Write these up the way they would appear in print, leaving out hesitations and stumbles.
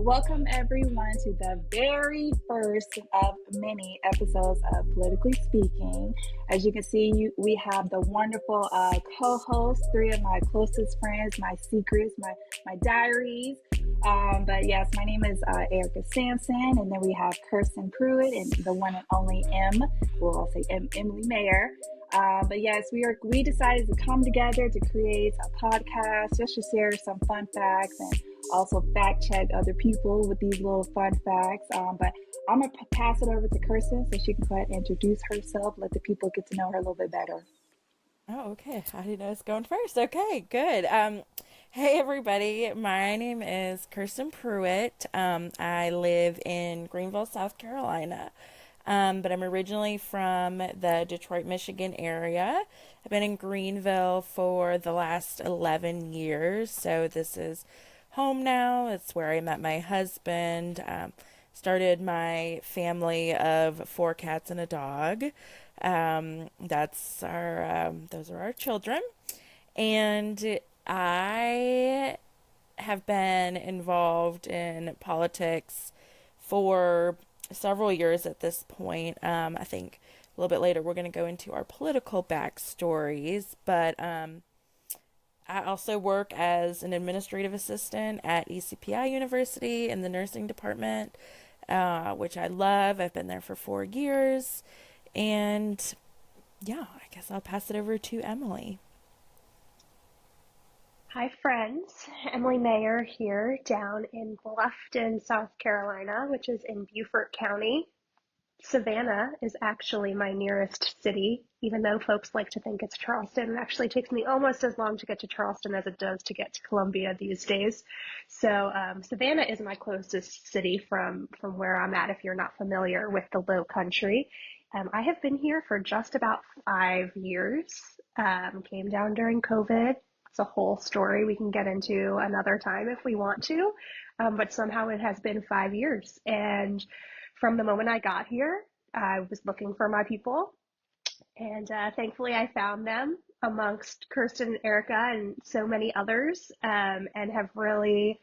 Welcome everyone to the very first of many episodes of Politically Speaking. As you can see, we have the wonderful co-hosts, three of my closest friends, my secrets, my diaries. But yes, my name is Erica Sampson, and then we have Kirsten Pruitt and the one and only I'll say Emily Mayer. But yes, we decided to come together to create a podcast just to share some fun facts and also fact check other people with these little fun facts. But I'm going to pass it over to Kirsten so she can go ahead and introduce herself, let the people get to know her a little bit better. Oh, okay. I didn't know I was going first. Okay, good. Hey, everybody. My name is Kirsten Pruitt. I live in Greenville, South Carolina, but I'm originally from the Detroit, Michigan area. I've been in Greenville for the last 11 years, so this is home now. It's where I met my husband. Started my family of 4 cats and a dog. Those are our children. And I have been involved in politics for several years at this point. I think a little bit later we're going to go into our political backstories, but I also work as an administrative assistant at ECPI University in the nursing department, which I love. I've been there for 4 years. And yeah, I guess I'll pass it over to Emily. Hi, friends. Emily Mayer here down in Bluffton, South Carolina, which is in Beaufort County. Savannah is actually my nearest city, even though folks like to think it's Charleston. It actually takes me almost as long to get to Charleston as it does to get to Columbia these days. So Savannah is my closest city from where I'm at, if you're not familiar with the Low Country. I have been here for just about 5 years. Came down during COVID. It's a whole story we can get into another time if we want to. But somehow it has been 5 years. And from the moment I got here, I was looking for my people. And thankfully I found them amongst Kirsten and Erica and so many others, and have really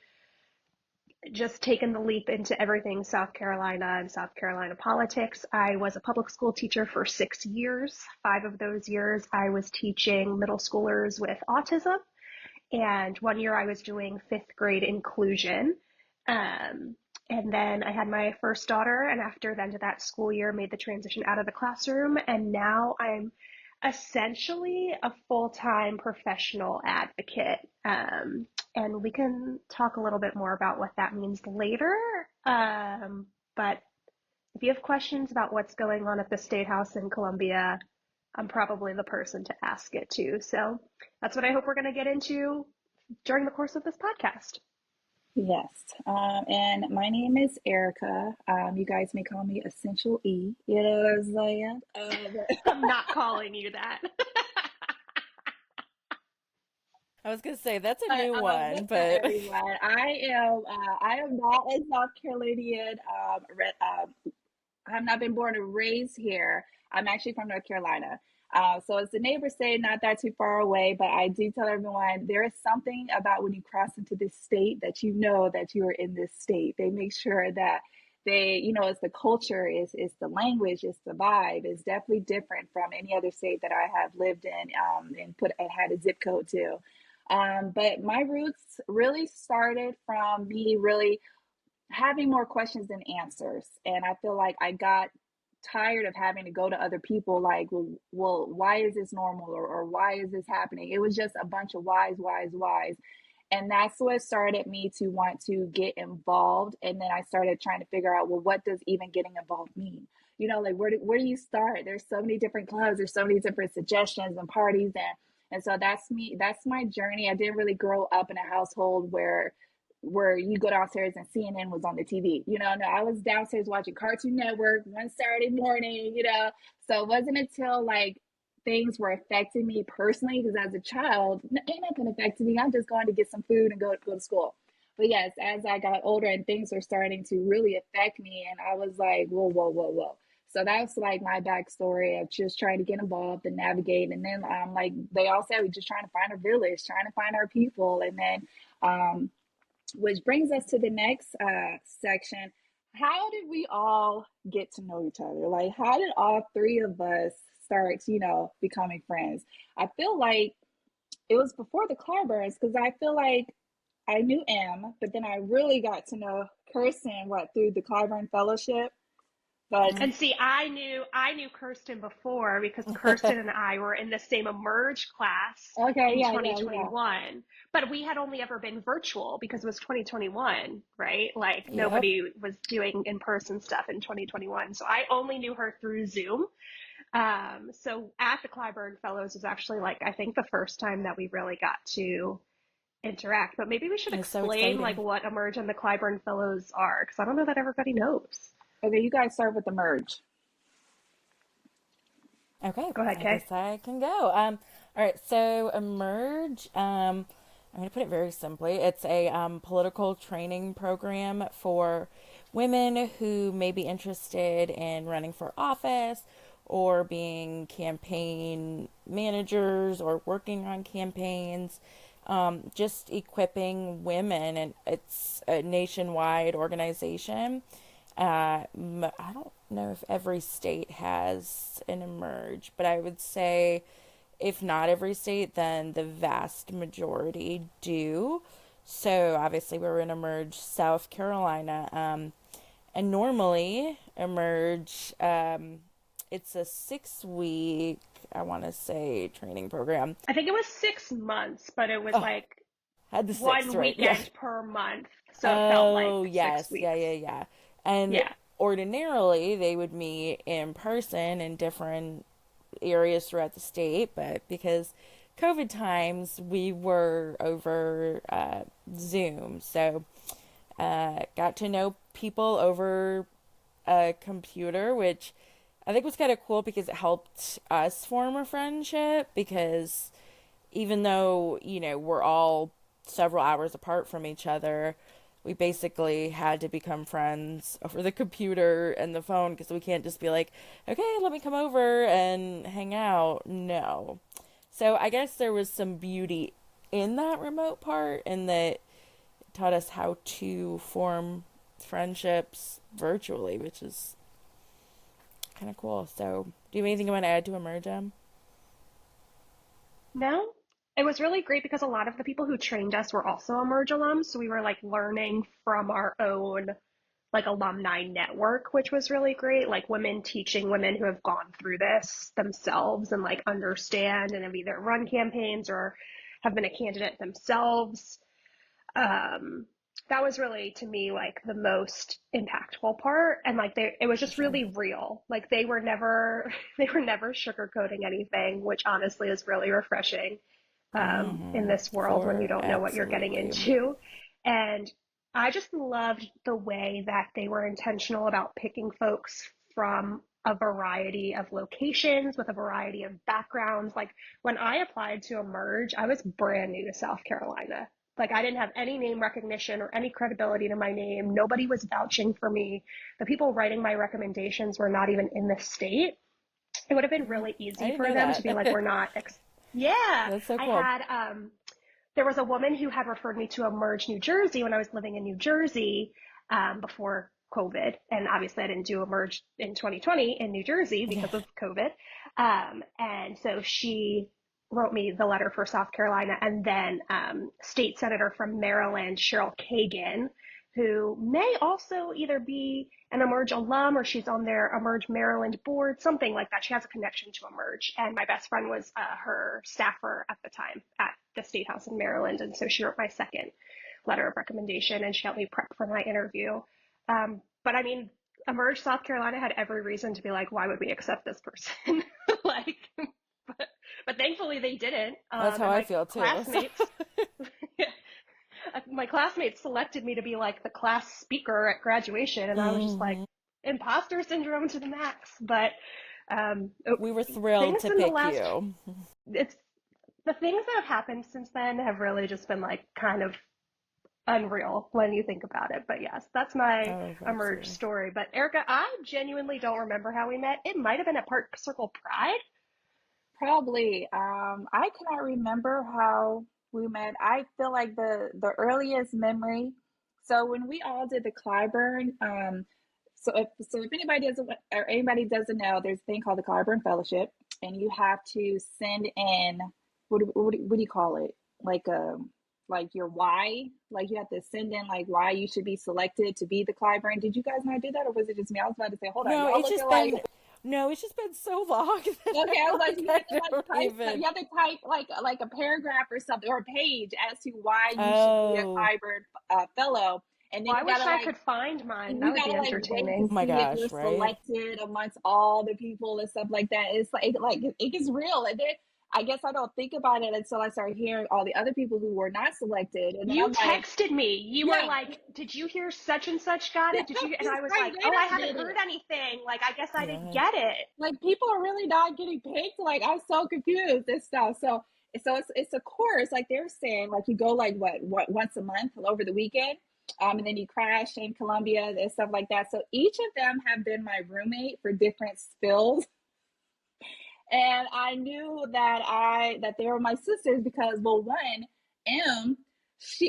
just taken the leap into everything South Carolina and South Carolina politics. I was a public school teacher for 6 years. 5 of those years I was teaching middle schoolers with autism. And 1 year I was doing 5th grade inclusion. And then I had my first daughter, and after the end of that school year, made the transition out of the classroom. And now I'm essentially a full-time professional advocate. And we can talk a little bit more about what that means later. But if you have questions about what's going on at the State House in Columbia, I'm probably the person to ask it to. So that's what I hope we're going to get into during the course of this podcast. Yes. And my name is Erica. You guys may call me Essential E. You know what I'm saying? I'm not calling you that. I was going to say that's a new one, but everyone, I am not a South Carolinian. I have not been born and raised here. I'm actually from North Carolina. So it's the neighbor state, not that too far away, but I do tell everyone there is something about when you cross into this state that you know that you are in this state. They make sure that it's the culture, it's the language, it's the vibe. It's definitely different from any other state that I have lived in, and had a zip code to. But my roots really started from me really having more questions than answers. And I feel like I got tired of having to go to other people like, well, why is this normal, or why is this happening? It was just a bunch of whys. And that's what started me to want to get involved. And then I started trying to figure out, well, what does even getting involved mean? Like where do you start? There's so many different clubs, there's so many different suggestions and parties, and so that's me. That's my journey. I didn't really grow up in a household where you go downstairs and CNN was on the TV. No, I was downstairs watching Cartoon Network one Saturday morning, So it wasn't until like things were affecting me personally, because as a child, ain't nothing affected me. I'm just going to get some food and go to school. But yes, as I got older and things were starting to really affect me, and I was like, whoa. So that's like my backstory of just trying to get involved and navigate. And then like they all said, we're just trying to find our village, trying to find our people. And then which brings us to the next section. How did we all get to know each other? Like, how did all three of us start, becoming friends? I feel like it was before the Clarburns, because I feel like I knew Em, but then I really got to know Kirsten, through the Clyburn Fellowship. But And see, I knew Kirsten before because Kirsten and I were in the same Emerge class okay, in yeah. 2021. But we had only ever been virtual because it was 2021, right? Like Yep. nobody was doing in-person stuff in 2021. So I only knew her through Zoom. So at the Clyburn Fellows was actually like I think the first time that we really got to interact. But maybe we should It's so explain like exciting. what Emerge and the Clyburn Fellows are because I don't know that everybody knows. okay, you guys serve with the Merge. Okay, Go ahead, I Kay. guess I can go. All right, so Emerge, I'm going to put it very simply. It's a political training program for women who may be interested in running for office or being campaign managers or working on campaigns. Just equipping women, and it's a nationwide organization. I don't know if every state has an Emerge, but I would say if not every state, then the vast majority do. So obviously, we're in Emerge South Carolina, and normally Emerge, it's a 6 week, I want to say, training program. I think it was 6 months, but it was Oh, like had the sixth one right, yeah. weekend per month. So it felt like Oh, six yes. Yeah, weeks. yeah, yeah. And Yeah. ordinarily, they would meet in person in different areas throughout the state, but because COVID times, we were over Zoom. So, got to know people over a computer, which I think was kind of cool because it helped us form a friendship. Because even though, we're all several hours apart from each other, we basically had to become friends over the computer and the phone because we can't just be like, okay, let me come over and hang out. No. So I guess there was some beauty in that remote part, and that it taught us how to form friendships virtually, which is kind of cool. So, do you have anything you want to add to Emerge? No, it was really great because a lot of the people who trained us were also Emerge alums. So we were like learning from our own like alumni network, which was really great. Like women teaching women who have gone through this themselves and like understand and have either run campaigns or have been a candidate themselves. um that was really to me like the most impactful part, and like it was For just sure. really real. Like they were never they were never sugarcoating anything, which honestly is really refreshing in Mm-hmm. this world when you For don't know what you're getting absolutely. into. And I just loved the way that they were intentional about picking folks from a variety of locations with a variety of backgrounds. Like when I applied to Emerge, I was brand new to South Carolina. Like I didn't have any name recognition or any credibility to my name. Nobody was vouching for me. The people writing my recommendations were not even in the state. It would have been really I easy didn't for know them to be like, that. we're not. Yeah, That's so I cool. had. There was a woman who had referred me to Emerge, New Jersey when I was living in New Jersey before COVID, and obviously I didn't do Emerge in 2020 in New Jersey Yeah. because of COVID. And so she wrote me the letter for South Carolina, and then State Senator from Maryland, Cheryl Kagan, who may also either be an Emerge alum or she's on their Emerge Maryland board, something like that. She has a connection to Emerge. And my best friend was her staffer at the time at the State House in Maryland. And so she wrote my second letter of recommendation and she helped me prep for my interview. But I mean, Emerge South Carolina had every reason to be like, why would we accept this person? like, but, but thankfully they didn't. That's how And I my feel too. classmates, my classmates selected me to be like the class speaker at graduation, and I was just like Hmm. imposter syndrome to the max. But um, We were thrilled things to in the pick last, you. it's the things that have happened since then have really just been like kind of unreal when you think about it. But yes, that's my Oh, Emerge absolutely. story. But Erica, I genuinely don't remember how we met. It might have been at Park Circle Pride. Probably. I cannot remember how we met. I feel like the earliest memory. So when we all did the Clyburn, so if anybody doesn't know, there's a thing called the Clyburn Fellowship, and you have to send in what do you call it? Like your why, like you have to send in like why you should be selected to be the Clyburn. Did you guys not do that, or was it just me? I was about to say, hold on, No, y'all it's looking just like been no, it's just been so long that okay. I was like, you have to I like don't type, even. you have to type like a paragraph or something or a page as to why you should be a Oh, Clyburn fellow, and then Well, I you wish gotta I like could find mine. That you would be gotta like wait to entertaining. oh my see if you're gosh, right? selected amongst all the people and stuff like that. It's like it gets real, and then I guess I don't think about it until I start hearing all the other people who were not selected, and then You I'm like, texted me. You were yeah, like, "Did you hear such and such got it? Did you?" And I was right, like, they "Oh, I don't haven't get it. heard anything. Like, I guess I didn't Yeah. get it." Like people are really not getting picked. Like I'm so confused and stuff. So it's a course, like they're saying, like you go like what once a month over the weekend, and then you crash in Columbia and stuff like that. So each of them have been my roommate for different spills, and I knew that they were my sisters because, well, one, M,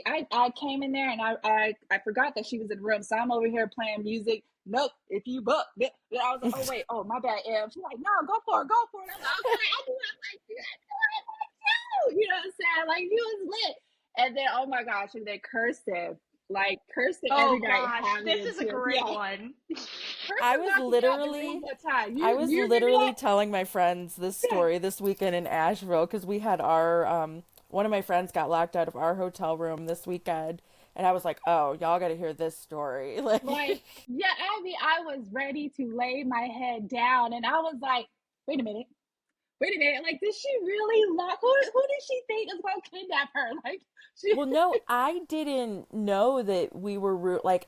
I came in there and I forgot that she was in the room, so I'm over here playing music. Nope, if you book, I was like, oh wait, oh my bad, M. She's like, no, go for it, go for it. I'm like, okay, I do it, like you, you know what I'm saying? Like you was lit, and then oh my gosh, and then Kirsten Oh every night gosh, had me this in is a tears. great Yeah, one. I Kirsten was knocked me out the room literally one time. I You was you remember literally that? telling my friends this Yeah. story this weekend in Asheville because we had our one of my friends got locked out of our hotel room this weekend, and I was like, "Oh, y'all got to hear this story." Like, Like, yeah, Abby, I was ready to lay my head down, and I was like, wait a minute, wait a minute. Like, did she really lock? Who did she think is going to kidnap her? Like, she. well, no, I didn't know that we were like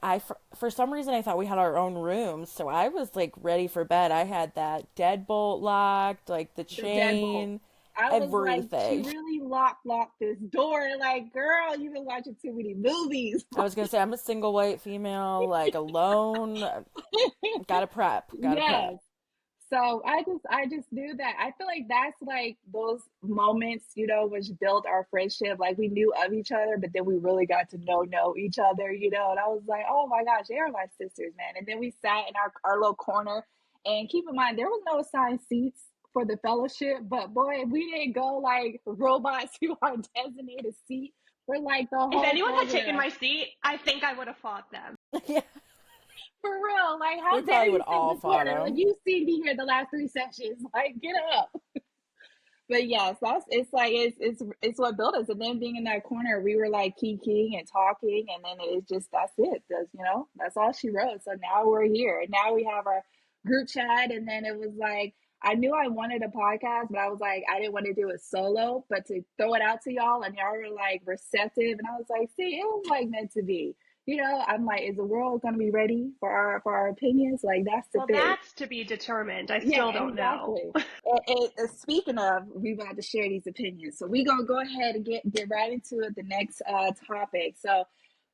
for some reason I thought we had our own rooms, so I was like ready for bed. I had that deadbolt locked, like the The deadbolt. chain, I was like, she everything. really locked this door. Like, girl, you've been watching too many movies. I was gonna say I'm a single white female, like alone. Gotta prep, gotta prep. Yes. So I just knew that. I feel like that's like those moments, which built our friendship. Like we knew of each other, but then we really got to know each other. And I was like, oh my gosh, they are my sisters, man. And then we sat in our little corner. And keep in mind, there was no assigned seats for the fellowship, but boy, we didn't go like robots to our designated seat for like the If whole anyone had taken program. my seat, I think I would have fought them. Yeah, For real. Like, how we dare probably would you sit in all the fought corner? Like him. you've seen me here the last 3 sessions. Like, get up. But yes, it's like it's what built us. And then being in that corner, we were like kikiing and talking, and then it's just that's it. That's all she wrote. So now we're here, and now we have our group chat. And then it was like I knew I wanted a podcast, but I was like I didn't want to do it solo, but to throw it out to y'all, and y'all were like receptive, and I was like, see, it was like meant to be. I'm like, is the world going to be ready for our opinions? Like that's the Well, thing. that's to be determined. I Yeah, still don't know. exactly. Speaking of, we about to share these opinions. So we're gonna go ahead and get right into it. The next topic. So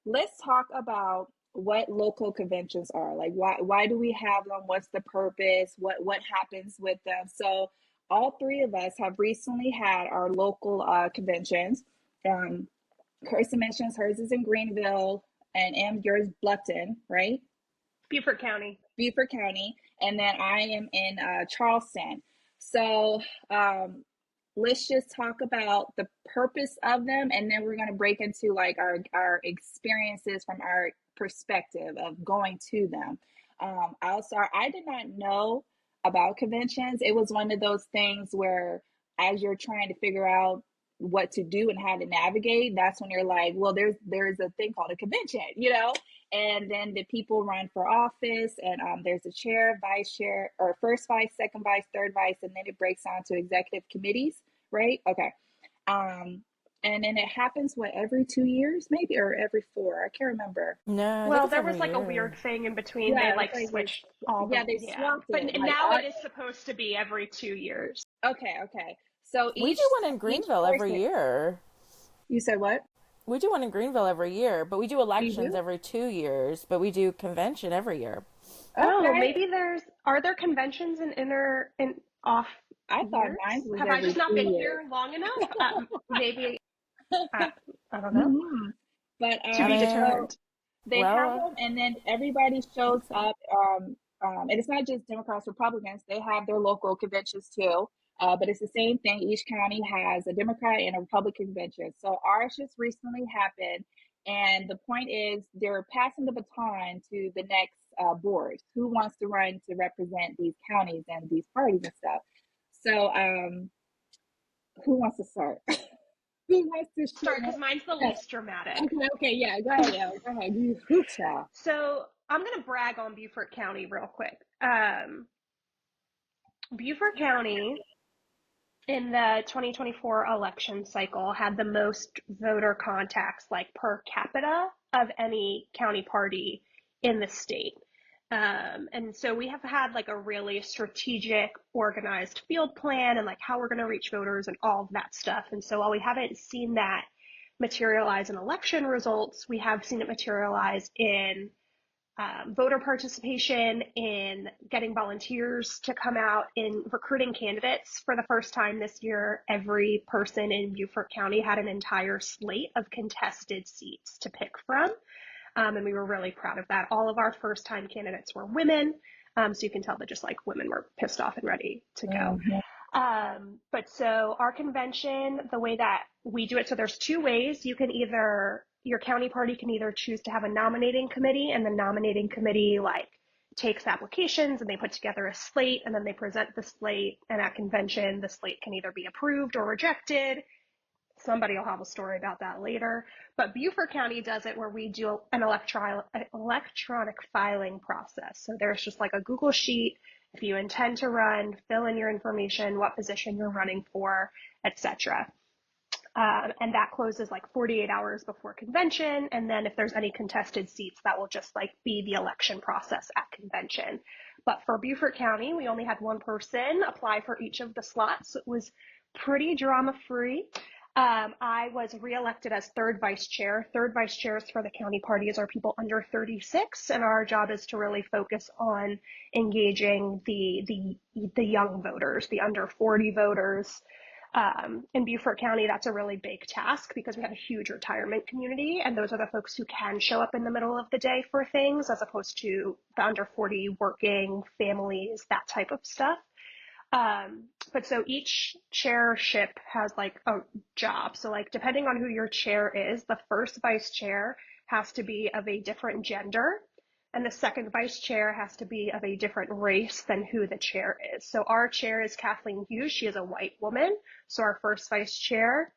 let's talk about what local conventions are. Like, why do we have them? What's the purpose? What happens with them? So all three of us have recently had our local conventions. Kirsten mentions hers is in Greenville, and yours Bluffton, right? Beaufort County. Beaufort County, and then I am in Charleston. So let's just talk about the purpose of them, and then we're going to break into like our experiences from our perspective of going to them. I did not know about conventions. It was one of those things where, as you're trying to figure out what to do and how to navigate, that's when you're like, well, there's a thing called a convention. And then the people run for office, and there's a chair, vice chair, or first vice, second vice, third vice, and then it breaks down to executive committees, right? Okay. And then it happens every 2 years, maybe, or every four? I can't remember. No, I think Well, it's there every was like a year. weird thing in between. They Yeah, like it's like switched all yeah, the, they yeah. swapped But it. Like now it is supposed to be every 2 years. okay. So We do one in each Greenville every person. year. You said what? We do one in Greenville every year, but we do You elections do? every 2 years, but we do convention every year. Oh, Okay. maybe are there conventions in off I thought years? mine was Have I every just not two been years. here long enough? Maybe, I, I don't know. Hmm. But To I be mean, so determined. They have Well, them, and then everybody shows up. And it's not just Democrats, Republicans. They have their local conventions too. But it's the same thing. Each county has a Democrat and a Republican convention. So ours just recently happened, and the point is they're passing the baton to the next board. Who wants to run to represent these counties and these parties and stuff? So, who wants to start? Who wants to Start share? because mine's the Yeah. least dramatic. Okay, yeah, go ahead, Elle. Go ahead. You child. So I'm going to brag on Beaufort County real quick. Beaufort County in the 2024 election cycle had the most voter contacts, like per capita, of any county party in the state. And so we have had like a really strategic, organized field plan and like how we're going to reach voters and all of that stuff. And so while we haven't seen that materialize in election results, we have seen it materialize in voter participation, in getting volunteers to come out, in recruiting candidates. For the first time this year, every person in Beaufort County had an entire slate of contested seats to pick from. And we were really proud of that. All of our first time candidates were women. So you can tell that just like women were pissed off and ready to go. But so our convention, the way that we do it, so there's two ways. You can either, your county party can either choose to have a nominating committee, and the nominating committee like takes applications and they put together a slate, and then they present the slate, and at convention, the slate can either be approved or rejected. Somebody will have a story about that later. But Beaufort County does it where we do an electronic filing process. So there's just like a Google sheet. If you intend to run, fill in your information, what position you're running for, etc. And that closes like 48 hours before convention. And then if there's any contested seats, that will just like be the election process at convention. But for Beaufort County, we only had one person apply for each of the slots. So it was pretty drama-free. I was reelected as third vice chair. Third vice chairs for the county parties are people under 36, and our job is to really focus on engaging the young voters, the under 40 voters. In Beaufort County, that's a really big task because we have a huge retirement community, and those are the folks who can show up in the middle of the day for things, as opposed to the under 40 working families, that type of stuff. But so each chairship has like a job. So like depending on who your chair is, the first vice chair has to be of a different gender, and the second vice chair has to be of a different race than who the chair is. So our chair is Kathleen Hughes. She is a white woman. So our first vice chair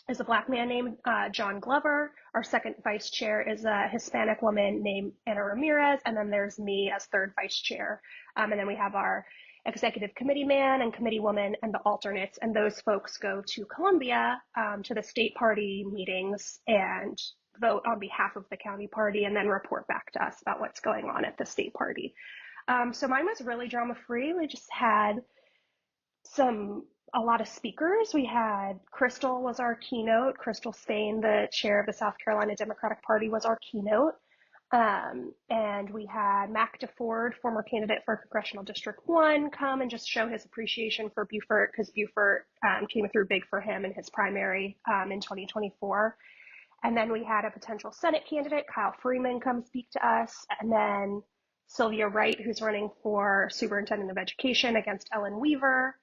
is a black man named John Glover. Our second vice chair is a Hispanic woman named Anna Ramirez. And then there's me as third vice chair. And then we have our executive committee man and committee woman and the alternates. And those folks go to Columbia to the state party meetings and vote on behalf of the county party and then report back to us about what's going on at the state party. So mine was really drama free. We just had a lot of speakers. We had Crystal was our keynote. Crystal Spain, the chair of the South Carolina Democratic Party, was our keynote. And we had Mac DeFord, former candidate for Congressional District 1, come and just show his appreciation for Beaufort, because Beaufort came through big for him in his primary in 2024. And then we had a potential Senate candidate, Kyle Freeman, come speak to us. And then Sylvia Wright, who's running for Superintendent of Education against Ellen Weaver.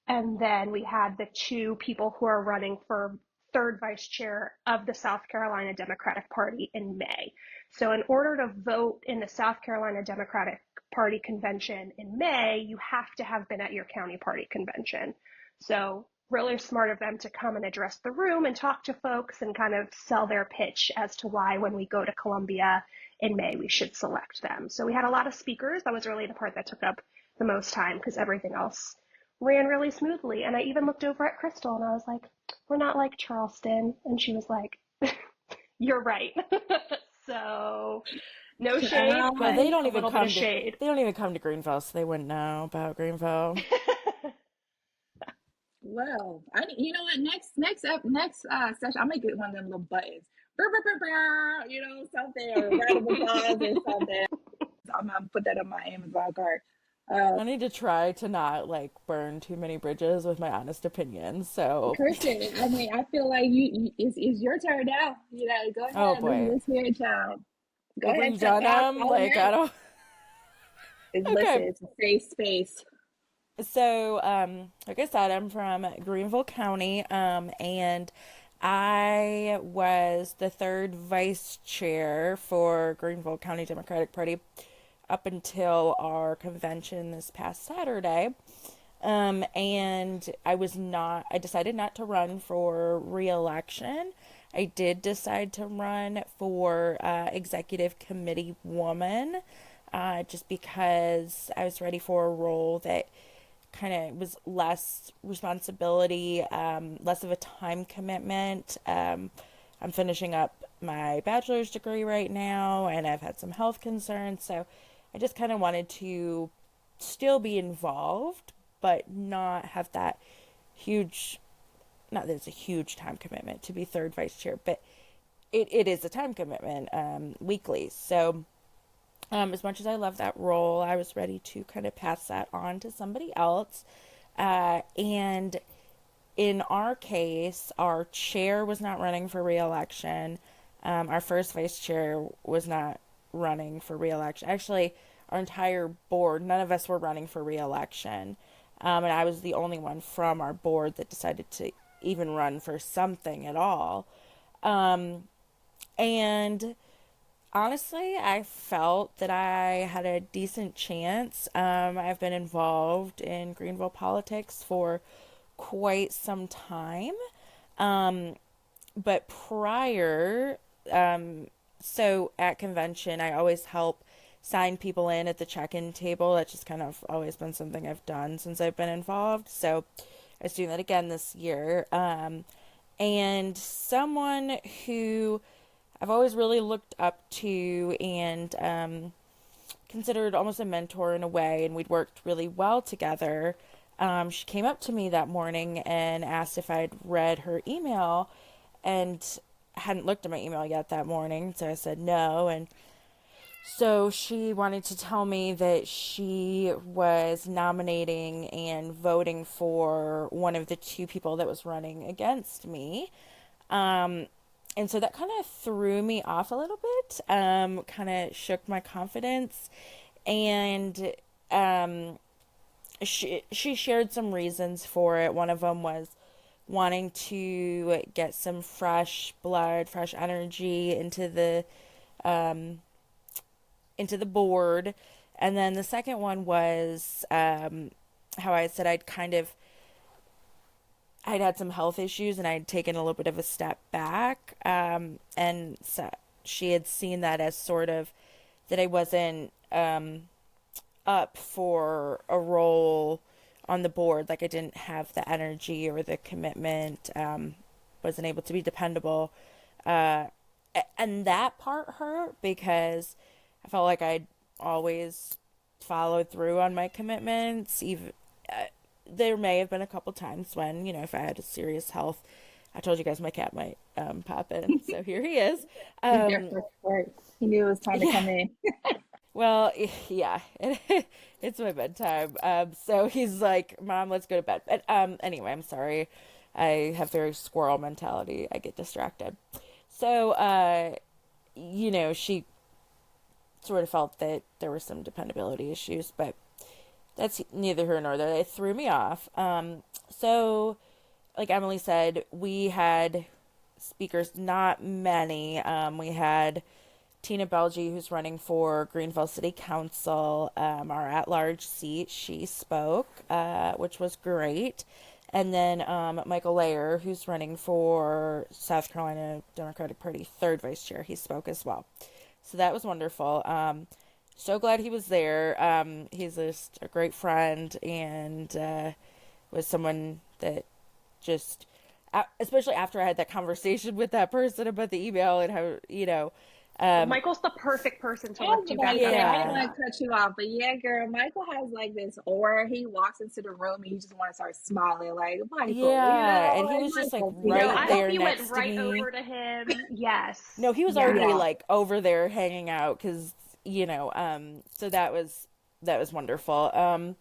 And then we had the two people who are running for third vice chair of the South Carolina Democratic Party in May. So in order to vote in the South Carolina Democratic Party convention in May, you have to have been at your county party convention. So really smart of them to come and address the room and talk to folks and kind of sell their pitch as to why when we go to Columbia in May, we should select them. So we had a lot of speakers. That was really the part that took up the most time because everything else ran really smoothly. And I even looked over at Crystal and I was like, we're not like Charleston. And she was like, you're right. So no shade, but they don't even come to, they don't even come to Greenville, so they wouldn't know about Greenville. Well, you know what? Next session, I'll make it one of them little buttons. Brr, brr, brr, brr, you know, something, or round of applause or something. I'm gonna put that on my Amazon card. I need to try to not like burn too many bridges with my honest opinion. So, Kirsten, I mean, I feel like it's your turn now. You know, go ahead. oh boy, Let's hear it, child. Go Have ahead, we tell done out, them? call them Like, I out. don't. Listen, Okay. it's a safe space. So, like I said, I'm from Greenville County, and I was the third vice chair for Greenville County Democratic Party up until our convention this past Saturday. And I decided not to run for re-election. I did decide to run for executive committee woman, just because I was ready for a role that kind of was less responsibility, less of a time commitment. I'm finishing up my bachelor's degree right now, and I've had some health concerns, so I just kind of wanted to still be involved, but not have that huge, not that it's a huge time commitment to be third vice chair, but it is a time commitment weekly. So as much as I love that role, I was ready to kind of pass that on to somebody else. And in our case, our chair was not running for reelection. Our first vice chair was not running for reelection. Actually, our entire board, none of us were running for reelection. And I was the only one from our board that decided to even run for something at all. And honestly, I felt that I had a decent chance. I've been involved in Greenville politics for quite some time. But prior, so at convention, I always help sign people in at the check-in table. That's just kind of always been something I've done since I've been involved. So I was doing that again this year. And someone who I've always really looked up to and considered almost a mentor in a way, and we'd worked really well together. She came up to me that morning and asked if I'd read her email, and I hadn't looked at my email yet that morning, so I said no. And so she wanted to tell me that she was nominating and voting for one of the two people that was running against me. And so that kind of threw me off a little bit, kind of shook my confidence. And she shared some reasons for it. One of them was wanting to get some fresh blood, fresh energy into the board. And then the second one was how I said I'd had some health issues and I'd taken a little bit of a step back. And so she had seen that as sort of that I wasn't up for a role on the board. Like I didn't have the energy or the commitment, wasn't able to be dependable. And that part hurt because I felt like I'd always followed through on my commitments. Even there may have been a couple times when, if I had a serious health, I told you guys my cat might pop in, so here he is. Right. He knew it was time to Yeah. come in. Well, yeah, it's my bedtime. So he's like, "Mom, let's go to bed." But anyway, I'm sorry. I have very squirrel mentality. I get distracted. So, she sort of felt that there were some dependability issues, but that's neither here nor there. It threw me off. So, like Emily said, we had speakers, not many. We had Tina Belgi, who's running for Greenville City Council, our at-large seat. She spoke, which was great. And then Michael Layer, who's running for South Carolina Democratic Party third vice chair, he spoke as well. So that was wonderful. So glad he was there. He's just a great friend and was someone that just, especially after I had that conversation with that person about the email and how, Michael's the perfect person to I was lift you about back to up say, I after didn't yeah. want to cut you off, but yeah, girl, Michael has like this aura. He walks into the room and you just want to start smiling, like Michael, Yeah, and he like was just like Michael, No, right I Tina. hope there you went next to right me. over to him. Yes. No, he was Yes. already Yeah. like over there hanging out because so that was wonderful.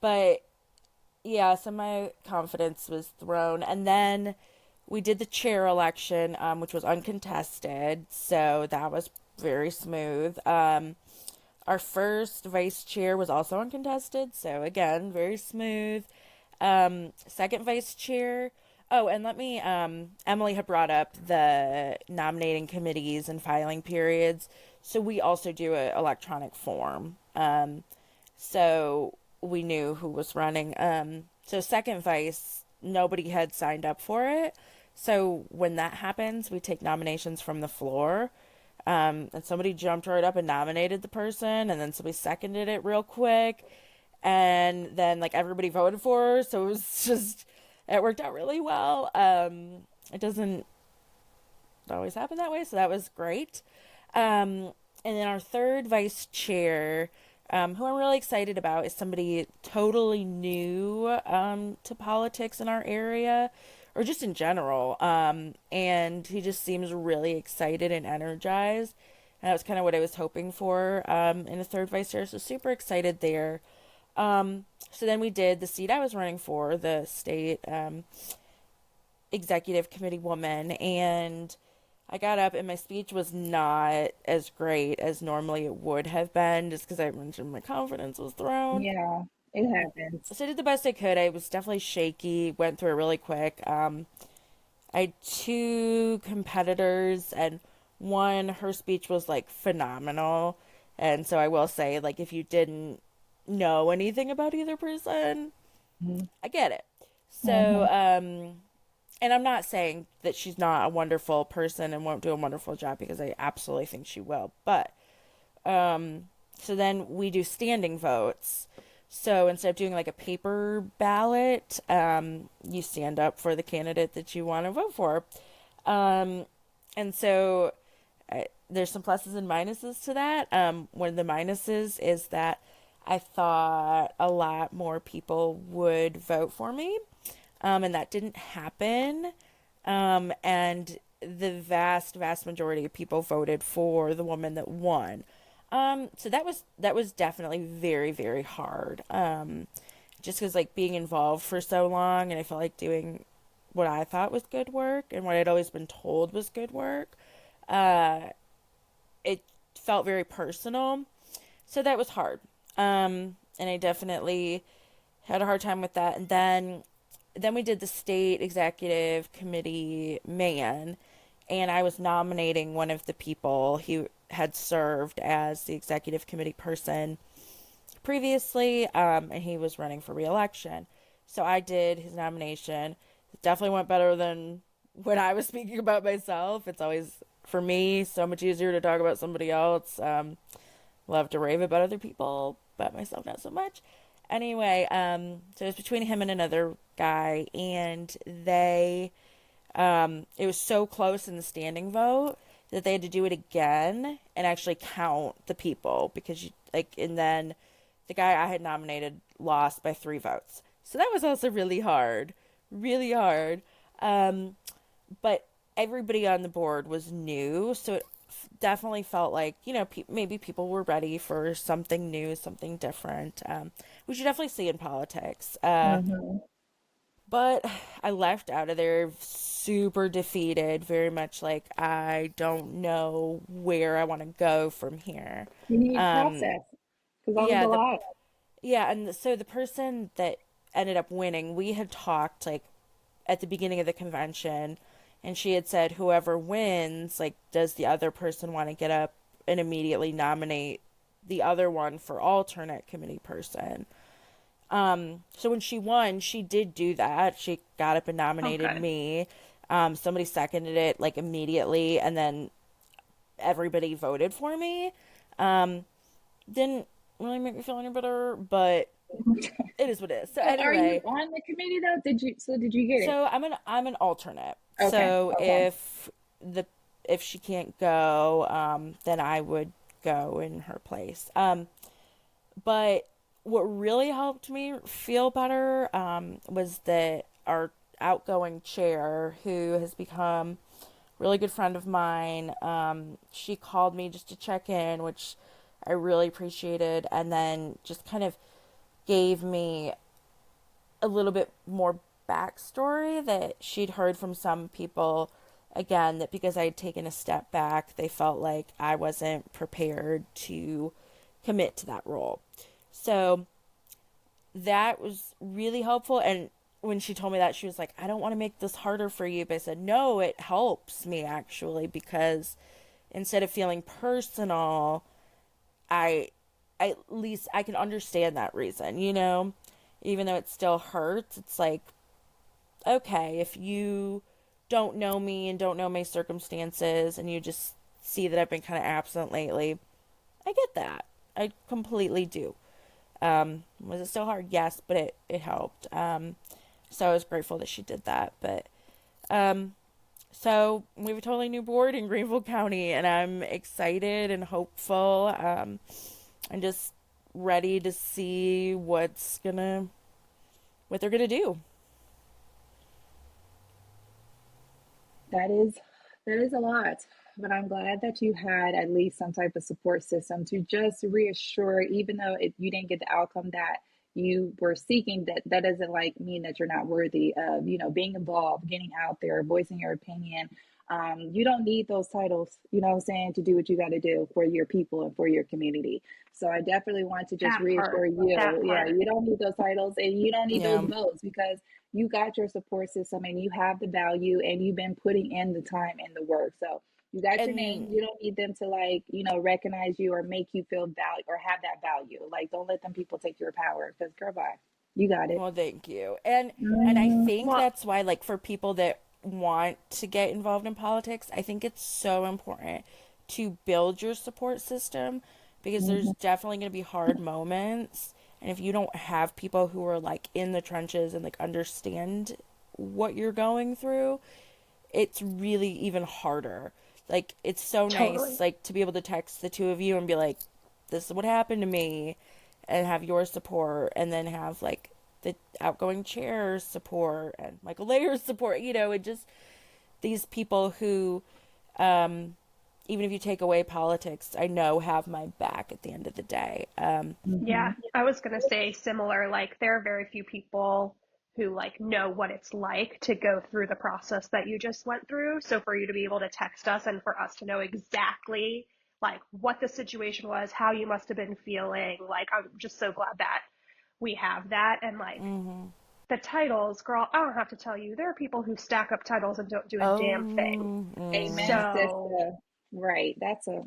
But yeah, so my confidence was thrown, and then we did the chair election, which was uncontested, so that was very smooth. Our first vice chair was also uncontested, so again, very smooth. Second vice chair. Oh, and let me, Emily had brought up the nominating committees and filing periods. So we also do an electronic form. So we knew who was running. So second vice, nobody had signed up for it. So when that happens, we take nominations from the floor. And somebody jumped right up and nominated the person, and then somebody seconded it real quick. And then, like, everybody voted for her. So it was just, it worked out really well. It doesn't always happen that way. So that was great. And then our third vice chair, who I'm really excited about, is somebody totally new to politics in our area, or just in general. And he just seems really excited and energized. And that was kind of what I was hoping for in a third vice chair. So super excited there. So then we did the seat I was running for, the state executive committee woman, and I got up and my speech was not as great as normally it would have been, just because I mentioned my confidence was thrown. Yeah, it happens. So I did the best I could. I was definitely shaky, went through it really quick. I had two competitors, and one, her speech was like phenomenal. And so I will say, like, if you didn't know anything about either person, I get it. So, and I'm not saying that she's not a wonderful person and won't do a wonderful job, because I absolutely think she will. But, so then we do standing votes. So instead of doing like a paper ballot, you stand up for the candidate that you want to vote for. And so there's some pluses and minuses to that. One of the minuses is that I thought a lot more people would vote for me, and that didn't happen. And the vast majority of people voted for the woman that won. So that was definitely very, very hard. Just because, like, being involved for so long, and I felt like doing what I thought was good work and what I'd always been told was good work, it felt very personal. So that was hard. And I definitely had a hard time with that. And then we did the state executive committee man, and I was nominating one of the people who had served as the executive committee person previously, and he was running for re-election. So I did his nomination. It definitely went better than when I was speaking about myself. It's always, for me, so much easier to talk about somebody else. Love to rave about other people, but myself not so much. Anyway, so it was between him and another guy, and it was so close in the standing vote that they had to do it again and actually count the people, because and then the guy I had nominated lost by 3 votes. So that was also really hard, really hard. But everybody on the board was new, so it definitely felt like, maybe people were ready for something new, something different, which you definitely see in politics. But I left out of there super defeated, very much like, I don't know where I want to go from here. You need Um, process, because that was yeah, a lot. and so the person that ended up winning, we had talked, like, at the beginning of the convention, and she had said, whoever wins, like, does the other person want to get up and immediately nominate the other one for alternate committee person? So when she won, she did do that. She got up and nominated Okay. me. Somebody seconded it, like, immediately, and then everybody voted for me. Didn't really make me feel any better, but it is what it is. So So are you anyway, on the committee though? Did you get it? so I'm an alternate. Okay. So Okay. if she can't go, then I would go in her place. But what really helped me feel better was that our outgoing chair, who has become a really good friend of mine, she called me just to check in, which I really appreciated, and then just kind of gave me a little bit more backstory that she'd heard from some people again, that because I had taken a step back, they felt like I wasn't prepared to commit to that role. So that was really helpful. And when she told me that, she was like, I don't want to make this harder for you. But I said, no, it helps me actually, because instead of feeling personal, I at least I can understand that reason, even though it still hurts. It's like, okay, if you don't know me and don't know my circumstances and you just see that I've been kind of absent lately, I get that. I completely do. Was it still hard? Yes, but it helped. So I was grateful that she did that. But so we have a totally new board in Greenville County, and I'm excited and hopeful. I'm just ready to see what they're gonna do. That is a lot, but I'm glad that you had at least some type of support system to just reassure, even though you didn't get the outcome that you were seeking, that doesn't like mean that you're not worthy of, being involved, getting out there, voicing your opinion. You don't need those titles, you know what I'm saying, to do what you got to do for your people and for your community. So I definitely want to just That part, reassure you, that yeah, part. you don't need those titles and you don't need those Yeah. votes, because you got your support system and you have the value and you've been putting in the time and the work. So you got your name. And You don't need them to recognize you or make you feel value or have that value. Like, don't let them people take your power, because girl, bye. You got it. well, thank you. And I Mhm. think Well, that's why, like, for people that want to get involved in politics, I think it's so important to build your support system, because there's Mhm. definitely going to be hard moments. And if you don't have people who are like in the trenches and like understand what you're going through, it's really even harder. Like, it's so nice totally. like to be able to text the two of you and be like, this is what happened to me, and have your support, and then have like the outgoing chair's support and Michael Layer's support, and just these people who, even if you take away politics, I know have my back at the end of the day. Yeah, Mhm. I was gonna say similar, like there are very few people who like know what it's like to go through the process that you just went through. So for you to be able to text us and for us to know exactly like what the situation was, how you must have been feeling, like I'm just so glad that we have that. And like Mm-hmm. the titles, girl, I don't have to tell you, there are people who stack up titles and don't do a damn thing. Oh, Amen, So sister. Right. That's a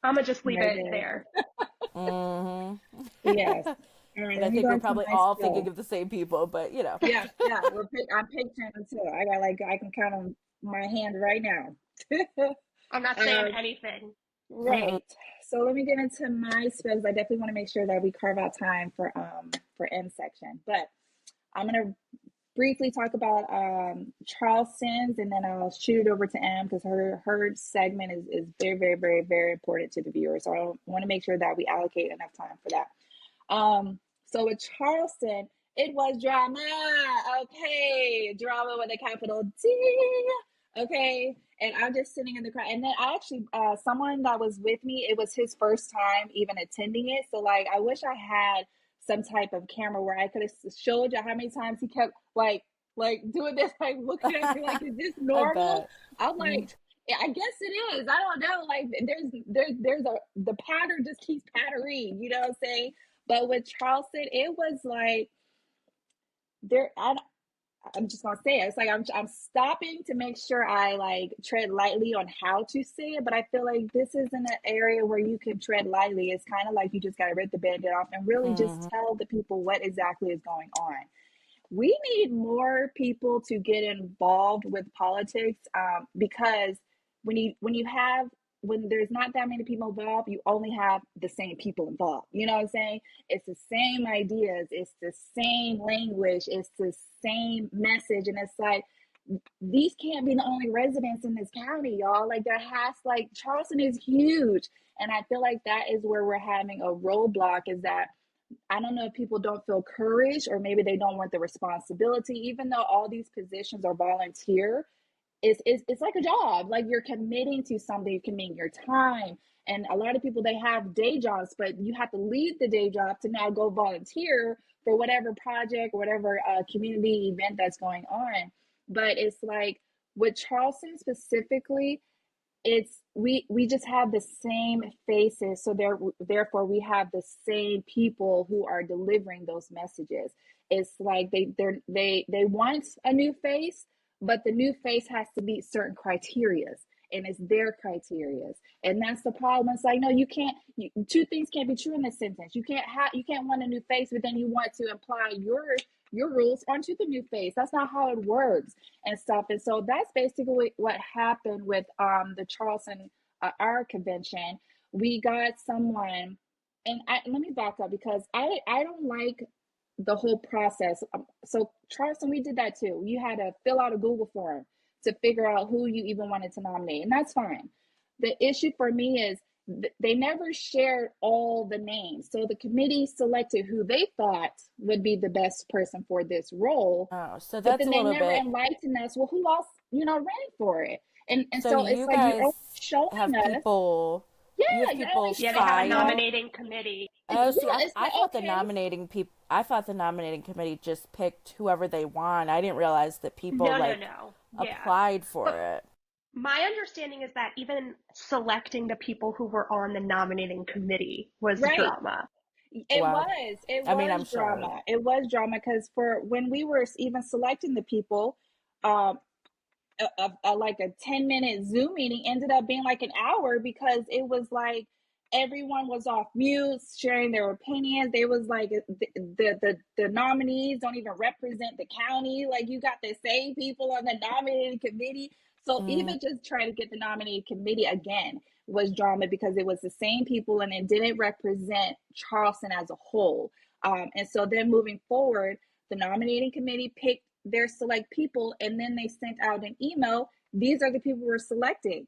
I'm gonna just leave right it there. there. mm-hmm. Yes. All right. And I Let me think go we're into probably my all thinking skill. of the same people, but Yeah. Yeah. I'm picturing them too. I got I can count on my hand right now. I'm not saying um, anything. mm-mm. Right. So let me get into my spills. I definitely want to make sure that we carve out time for M section. But I'm gonna briefly talk about Charleston's, and then I'll shoot it over to M, because her segment is very, very, very, very important to the viewer. So I want to make sure that we allocate enough time for that. So with Charleston, it was drama. Okay, drama with a capital D. Okay, and I'm just sitting in the crowd. And then I actually, someone that was with me, it was his first time even attending it. So like, I wish I had some type of camera where I could have showed you how many times he kept like doing this, like looking at me like, is this I normal? bet. I'm Mm-hmm. like, yeah, I guess it is. I don't know. Like, there's the pattern just keeps patterning. You know what I'm saying? But with Charleston, it was like there. I'm just gonna say it. It's like I'm stopping to make sure I like tread lightly on how to say it. But I feel like this isn't an area where you can tread lightly. It's kind of like you just gotta rip the band-aid off and really just Mm-hmm. tell the people what exactly is going on. We need more people to get involved with politics, because when there's not that many people involved, you only have the same people involved. You know what I'm saying? It's the same ideas, it's the same language, it's the same message, and it's like, these can't be the only residents in this county, y'all. Like, there has, like, Charleston is huge, and I feel like that is where we're having a roadblock. Is that I don't know if people don't feel courage, or maybe they don't want the responsibility, even though all these positions are volunteer. It's like a job. Like, you're committing to something, you're committing your time. And a lot of people, they have day jobs, but you have to leave the day job to now go volunteer for whatever project or whatever community event that's going on. But it's like, with Charleston specifically, it's we just have the same faces, so therefore we have the same people who are delivering those messages. It's like they want a new face, but the new face has to meet certain criterias, and it's their criterias, and that's the problem. It's like, no, you can't, two things can't be true in this sentence. You can't want a new face, but then you want to apply your rules onto the new face. That's not how it works and stuff. And so that's basically what happened with the Charleston our convention. We got someone, and let me back up because I don't like the whole process. So Charleston, we did that too. You had to fill out a Google form to figure out who you even wanted to nominate, and that's fine. The issue for me is they never shared all the names. So the committee selected who they thought would be the best person for this role. Oh, so But that's then a they little never bit. enlightened us. Well, who else, ran for it? And So so it's you like you're guys only showing have us. people, you Yeah, have you're only people Yeah, they showing have a filed. nominating committee. Oh, see, yeah, it's I like, thought the okay. nominating people, I thought the nominating committee just picked whoever they want. I didn't realize that people No, no, like no. Yeah. applied for But it. my understanding is that even selecting the people who were on the nominating committee was Right. drama. Wow. It I mean, I'm was sure. drama. It was drama because for when we were even selecting the people, um, like a 10-minute Zoom meeting ended up being like an hour because it was like everyone was off mute, sharing their opinions. They was like the nominees don't even represent the county. Like you got the same people on the nominating committee. So Mm, even just trying to get the nominating committee again was drama because it was the same people and it didn't represent Charleston as a whole. And so then moving forward, the nominating committee picked their select people and then they sent out an email. These are the people we're selecting.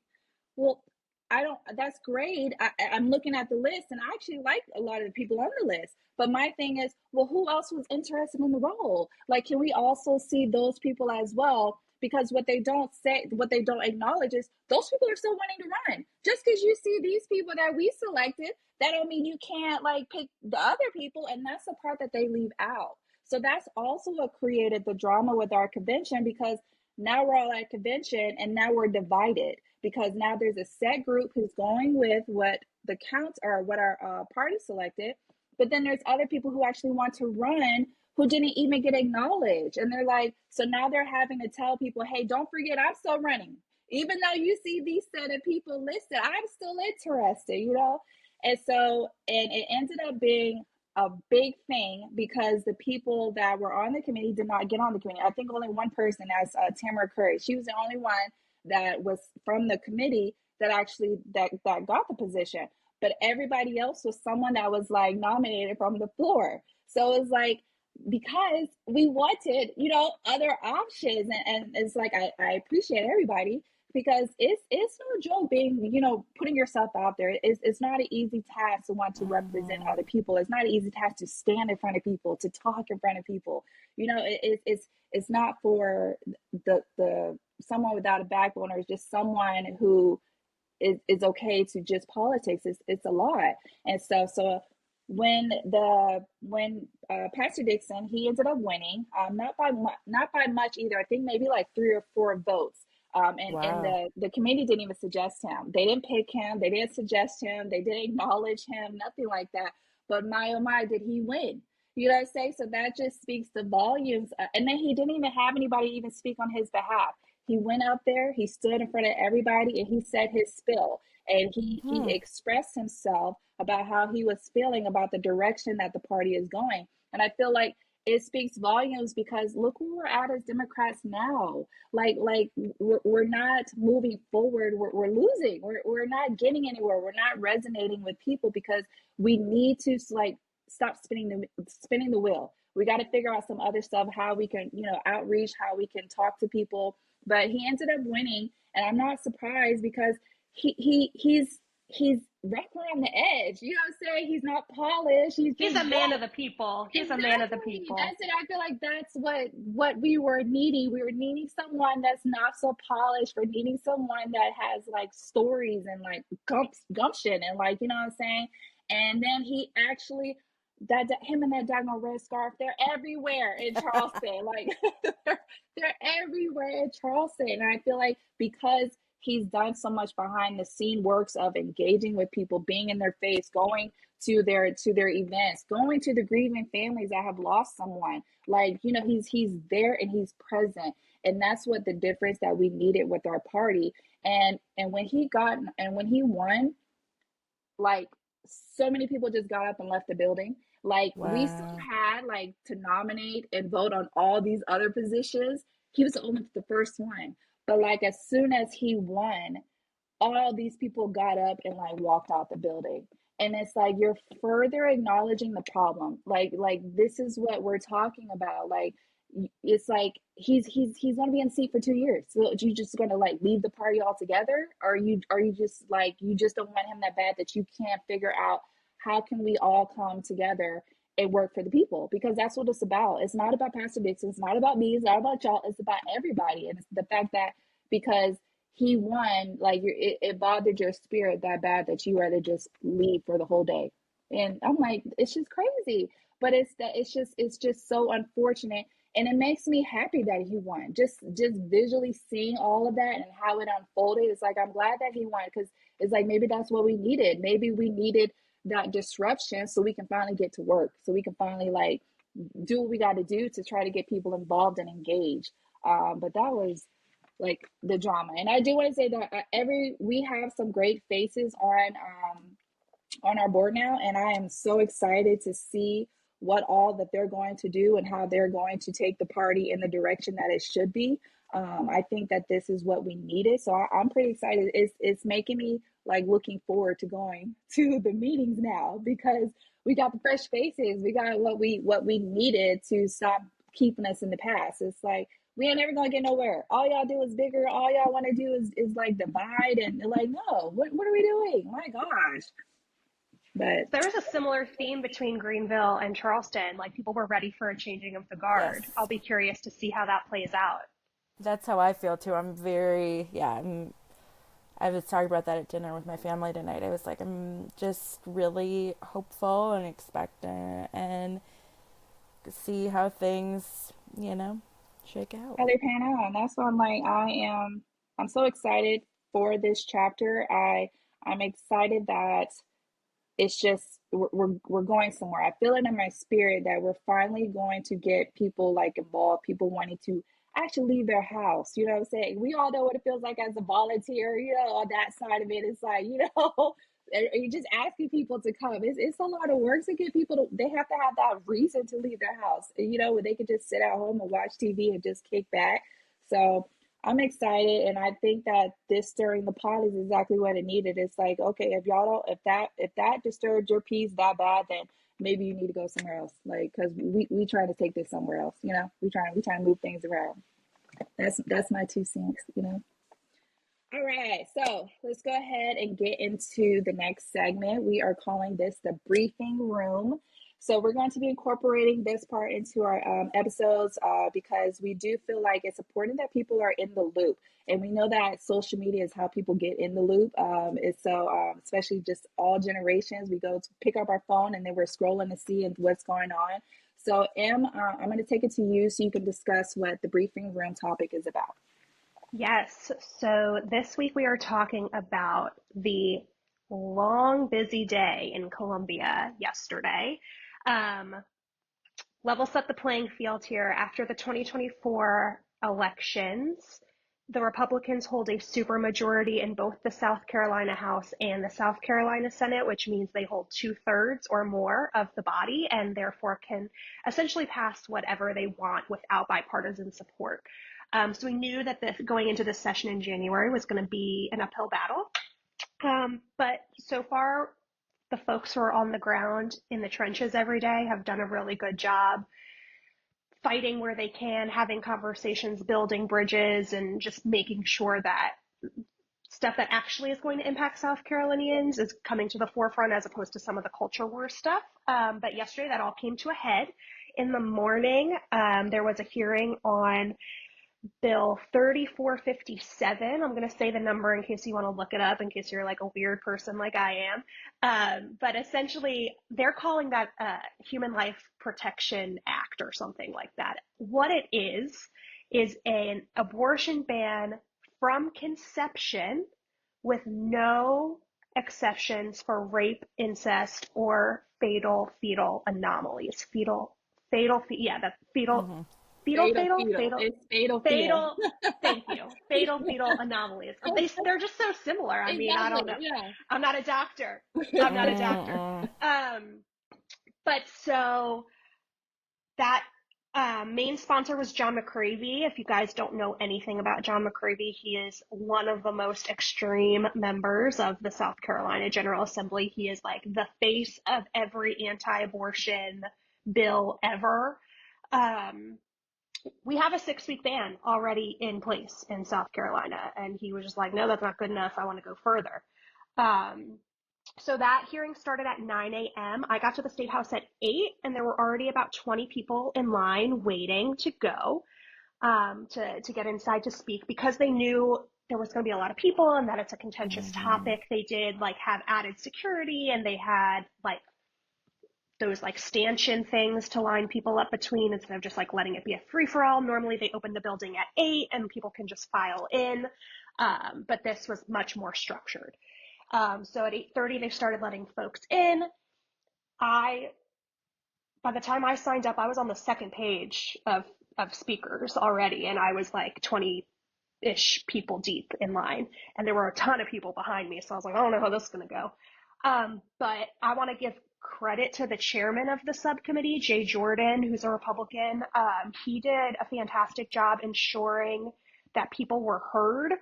Well, I don't, that's great. I'm looking at the list and I actually like a lot of the people on the list. But my thing is, well, who else was interested in the role? Like, can we also see those people as well? Because what they don't say, what they don't acknowledge is those people are still wanting to run. Just because you see these people that we selected, that don't mean you can't like pick the other people. And that's the part that they leave out. So that's also what created the drama with our convention because now we're all at convention and now we're divided because now there's a set group who's going with what the counts are, what our party selected. But then there's other people who actually want to run who didn't even get acknowledged. And they're like, so now they're having to tell people, hey, don't forget, I'm still running. Even though you see these set of people listed, I'm still interested. And so, and it ended up being a big thing because the people that were on the committee did not get on the committee. I think only one person, as Tamara Curry, she was the only one that was from the committee that actually that got the position. But everybody else was someone that was like nominated from the floor. So it's like because we wanted, other options, and it's like I appreciate everybody because it's no joke being, putting yourself out there. It's not an easy task to want to represent mhm. other people. It's not an easy task to stand in front of people, to talk in front of people. It's not for the someone without a backbone or just someone who is okay to just politics. It's a lot. And so when Pastor Dixon, he ended up winning, not by much either. I think maybe like 3 or 4 votes. And Wow. the committee didn't even suggest him. They didn't pick him. They didn't suggest him. They didn't acknowledge him. Nothing like that. But my oh my, did he win? You know what I'm saying? So that just speaks the volumes. And then he didn't even have anybody even speak on his behalf. He went up there, he stood in front of everybody, and he said his spill. And he Hmm. expressed himself about how he was feeling about the direction that the party is going. And I feel like it speaks volumes because look where we're at as Democrats now. Like we're not moving forward. We're losing. We're not getting anywhere. We're not resonating with people because we need to like stop spinning the wheel. We got to figure out some other stuff, how we can, outreach, how we can talk to people. But he ended up winning, and I'm not surprised because he's rough around the edge. You know what I'm saying? He's not polished. He's He's just a man rough. of the people. He's a man of the Exactly. people. That's it. I feel like that's what we were needing. We were needing someone that's not so polished. We're needing someone that has like stories and like gumption and like, you know what I'm saying? And then he actually that him and that daggone red scarf, they're everywhere in Charleston. Like they're everywhere. right at Charleston. And I feel like because he's done so much behind the scene works of engaging with people, being in their face, going to their events, going to the grieving families that have lost someone. Like, he's there and he's present. And that's what the difference that we needed with our party. And when he won, like, so many people just got up and left the building. Like, we still Wow. had like to nominate and vote on all these other positions. He was only the first one. But like, as soon as he won, all these people got up and like walked out the building. And it's like, you're further acknowledging the problem. Like this is what we're talking about. Like, it's like he's going to be in seat for 2 years. So you just going to like leave the party altogether? Or are you just like, you just don't want him that bad that you can't figure out how can we all come together and work for the people? Because that's what it's about. It's not about Pastor Dixon. It's not about me. It's not about y'all. It's about everybody. And it's the fact that because he won, like, it bothered your spirit that bad that you rather just leave for the whole day. And I'm like, it's just crazy. But it's just so unfortunate. And it makes me happy that he won. Just visually seeing all of that and how it unfolded. It's like, I'm glad that he won, because it's like, maybe that's what we needed. Maybe we needed that disruption so we can finally get to work. So we can finally like do what we got to do to try to get people involved and engaged. But that was like the drama. And I do want to say that we have some great faces on our board now, and I am so excited to see what all that they're going to do and how they're going to take the party in the direction that it should be. I think that this is what we needed, so I'm pretty excited. It's making me like looking forward to going to the meetings now, because we got the fresh faces. We got what we needed to stop keeping us in the past. It's like, we ain't never gonna get nowhere. All y'all do is bigger. All y'all want to do is like divide, and like, no, what are we doing? My gosh. But There was a similar theme between Greenville and Charleston. Like, people were ready for a changing of the guard. I'll Yes. be curious to see how that plays out. That's how I feel too. I was talking about that at dinner with my family tonight. I was like, I'm just really hopeful and expectant and see how things, shake out. how they pan out. And that's why I'm like, I'm so excited for this chapter. I'm excited that it's just we're going somewhere. I feel it in my spirit that we're finally going to get people like involved, people wanting to actually leave their house. You know what I'm saying? We all know what it feels like as a volunteer, on that side of it. It's like, you're just asking people to come. It's a lot of work to get people to, they have to have that reason to leave their house, where they could just sit at home and watch TV and just kick back. So I'm excited, and I think that this stirring the pot is exactly what it needed. It's like, okay, if y'all don't, if that disturbed your peace that bad, then maybe you need to go somewhere else. Like, because we trying to take this somewhere else. We trying to move things around. That's my 2 cents. All right, so let's go ahead and get into the next segment. We are calling this the briefing room. So we're going to be incorporating this part into our episodes because we do feel like it's important that people are in the loop. And we know that social media is how people get in the loop. Especially just all generations, we go to pick up our phone and then we're scrolling to see what's going on. So I'm going to take it to you so you can discuss what the briefing room topic is about. Yes, so this week we are talking about the long, busy day in Columbia yesterday. Level set the playing field here. After the 2024 elections, the Republicans hold a supermajority in both the South Carolina House and the South Carolina Senate, which means they hold 2/3 or more of the body and therefore can essentially pass whatever they want without bipartisan support. So we knew that going into this session in January was going to be an uphill battle. But so far, the folks who are on the ground in the trenches every day have done a really good job fighting where they can, having conversations, building bridges, and just making sure that stuff that actually is going to impact South Carolinians is coming to the forefront as opposed to some of the culture war stuff. But yesterday that all came to a head. In the morning, there was a hearing on Bill 3457. I'm going to say the number in case you want to look it up, in case you're like a weird person like I am. But essentially, they're calling that Human Life Protection Act or something like that. What it is is an abortion ban from conception with no exceptions for rape, incest, or fatal fetal anomalies. Fatal fetal. It's fatal fetal. Fatal, thank you. Fatal fetal anomalies. They're just so similar. I mean, I don't Exactly. know. Yeah. I'm not a doctor. I'm not a doctor. But so that main sponsor was John McCravey. If you guys don't know anything about John McCravey, he is one of the most extreme members of the South Carolina General Assembly. He is like the face of every anti-abortion bill ever. We have a 6-week ban already in place in South Carolina. And he was just like, no, that's not good enough. I want to go further. So that hearing started at 9 a.m. I got to the State House at 8, and there were already about 20 people in line waiting to go to get inside to speak, because they knew there was going to be a lot of people and that it's a contentious topic. They did like have added security, and they had like those like stanchion things to line people up between instead of just like letting it be a free-for-all. Normally they open the building at 8 and people can just file in, but this was much more structured. So at 8:30 they started letting folks in. By the time I signed up, I was on the second page of speakers already, and I was like 20-ish people deep in line, and there were a ton of people behind me. So I was like, I don't know how this is going to go. But I want to give credit to the chairman of the subcommittee, Jay Jordan, who's a Republican. He did a fantastic job ensuring that people were heard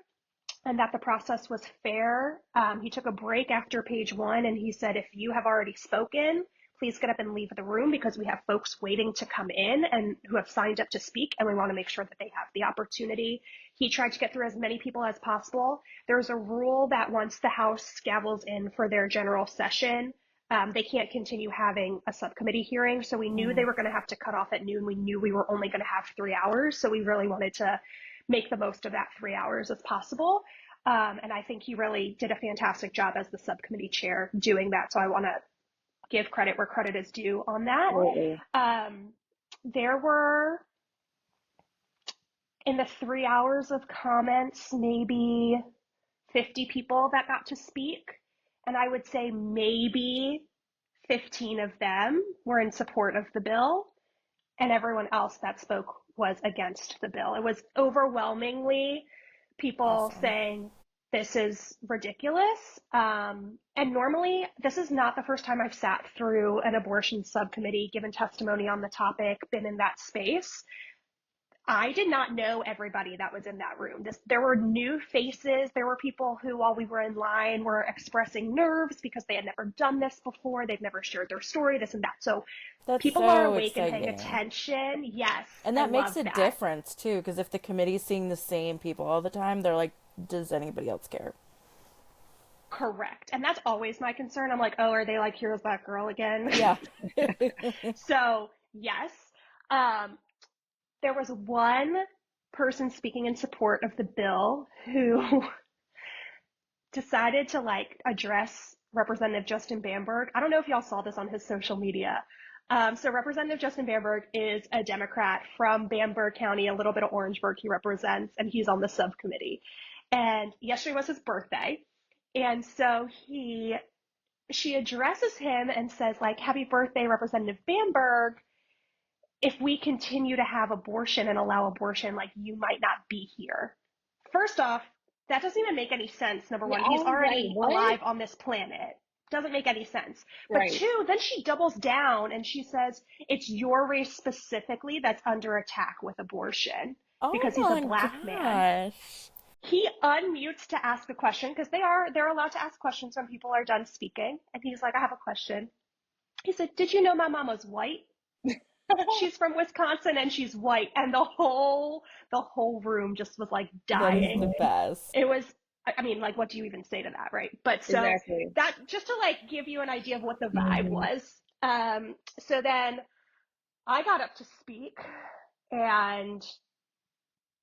and that the process was fair. He took a break after page 1, and he said, if you have already spoken, please get up and leave the room, because we have folks waiting to come in and who have signed up to speak, and we want to make sure that they have the opportunity. He tried to get through as many people as possible. There's a rule that once the House scavels in for their general session, they can't continue having a subcommittee hearing. So we knew they were going to have to cut off at noon. We knew we were only going to have 3 hours. So we really wanted to make the most of that 3 hours as possible. And I think he really did a fantastic job as the subcommittee chair doing that. So I want to give credit where credit is due on that. There were, in the 3 hours of comments, maybe 50 people that got to speak. And I would say maybe 15 of them were in support of the bill, and everyone else that spoke was against the bill. It was overwhelmingly people saying, this is ridiculous. And normally, this is not the first time I've sat through an abortion subcommittee, given testimony on the topic, been in that space. I did not know everybody that was in that room. There were new faces. There were people who, while we were in line, were expressing nerves because they had never done this before. They've never shared their story, this and that. So people are awake and paying attention. Yes. And that makes a difference, too, because if the committee's seeing the same people all the time, they're like, does anybody else care? Correct. And that's always my concern. I'm like, oh, are they like, here's that girl again? Yeah. So, yes. There was one person speaking in support of the bill who decided to like address Representative Justin Bamberg. I don't know if y'all saw this on his social media. So Representative Justin Bamberg is a Democrat from Bamberg County, a little bit of Orangeburg he represents, and he's on the subcommittee. And yesterday was his birthday. And so she addresses him and says like, happy birthday, Representative Bamberg. If we continue to have abortion and allow abortion, like you might not be here. First off, that doesn't even make any sense. Number one, he's already alive on this planet. Doesn't make any sense. But two, then she doubles down and she says, it's your race specifically that's under attack with abortion because he's a black man. He unmutes to ask a question because they're allowed to ask questions when people are done speaking. And he's like, I have a question. He said, did you know my mama's white? She's from Wisconsin and she's white. And the whole room just was like dying. That is the best. It was, I mean, like, what do you even say to that, right? But so that, just to like give you an idea of what the vibe was. So then I got up to speak and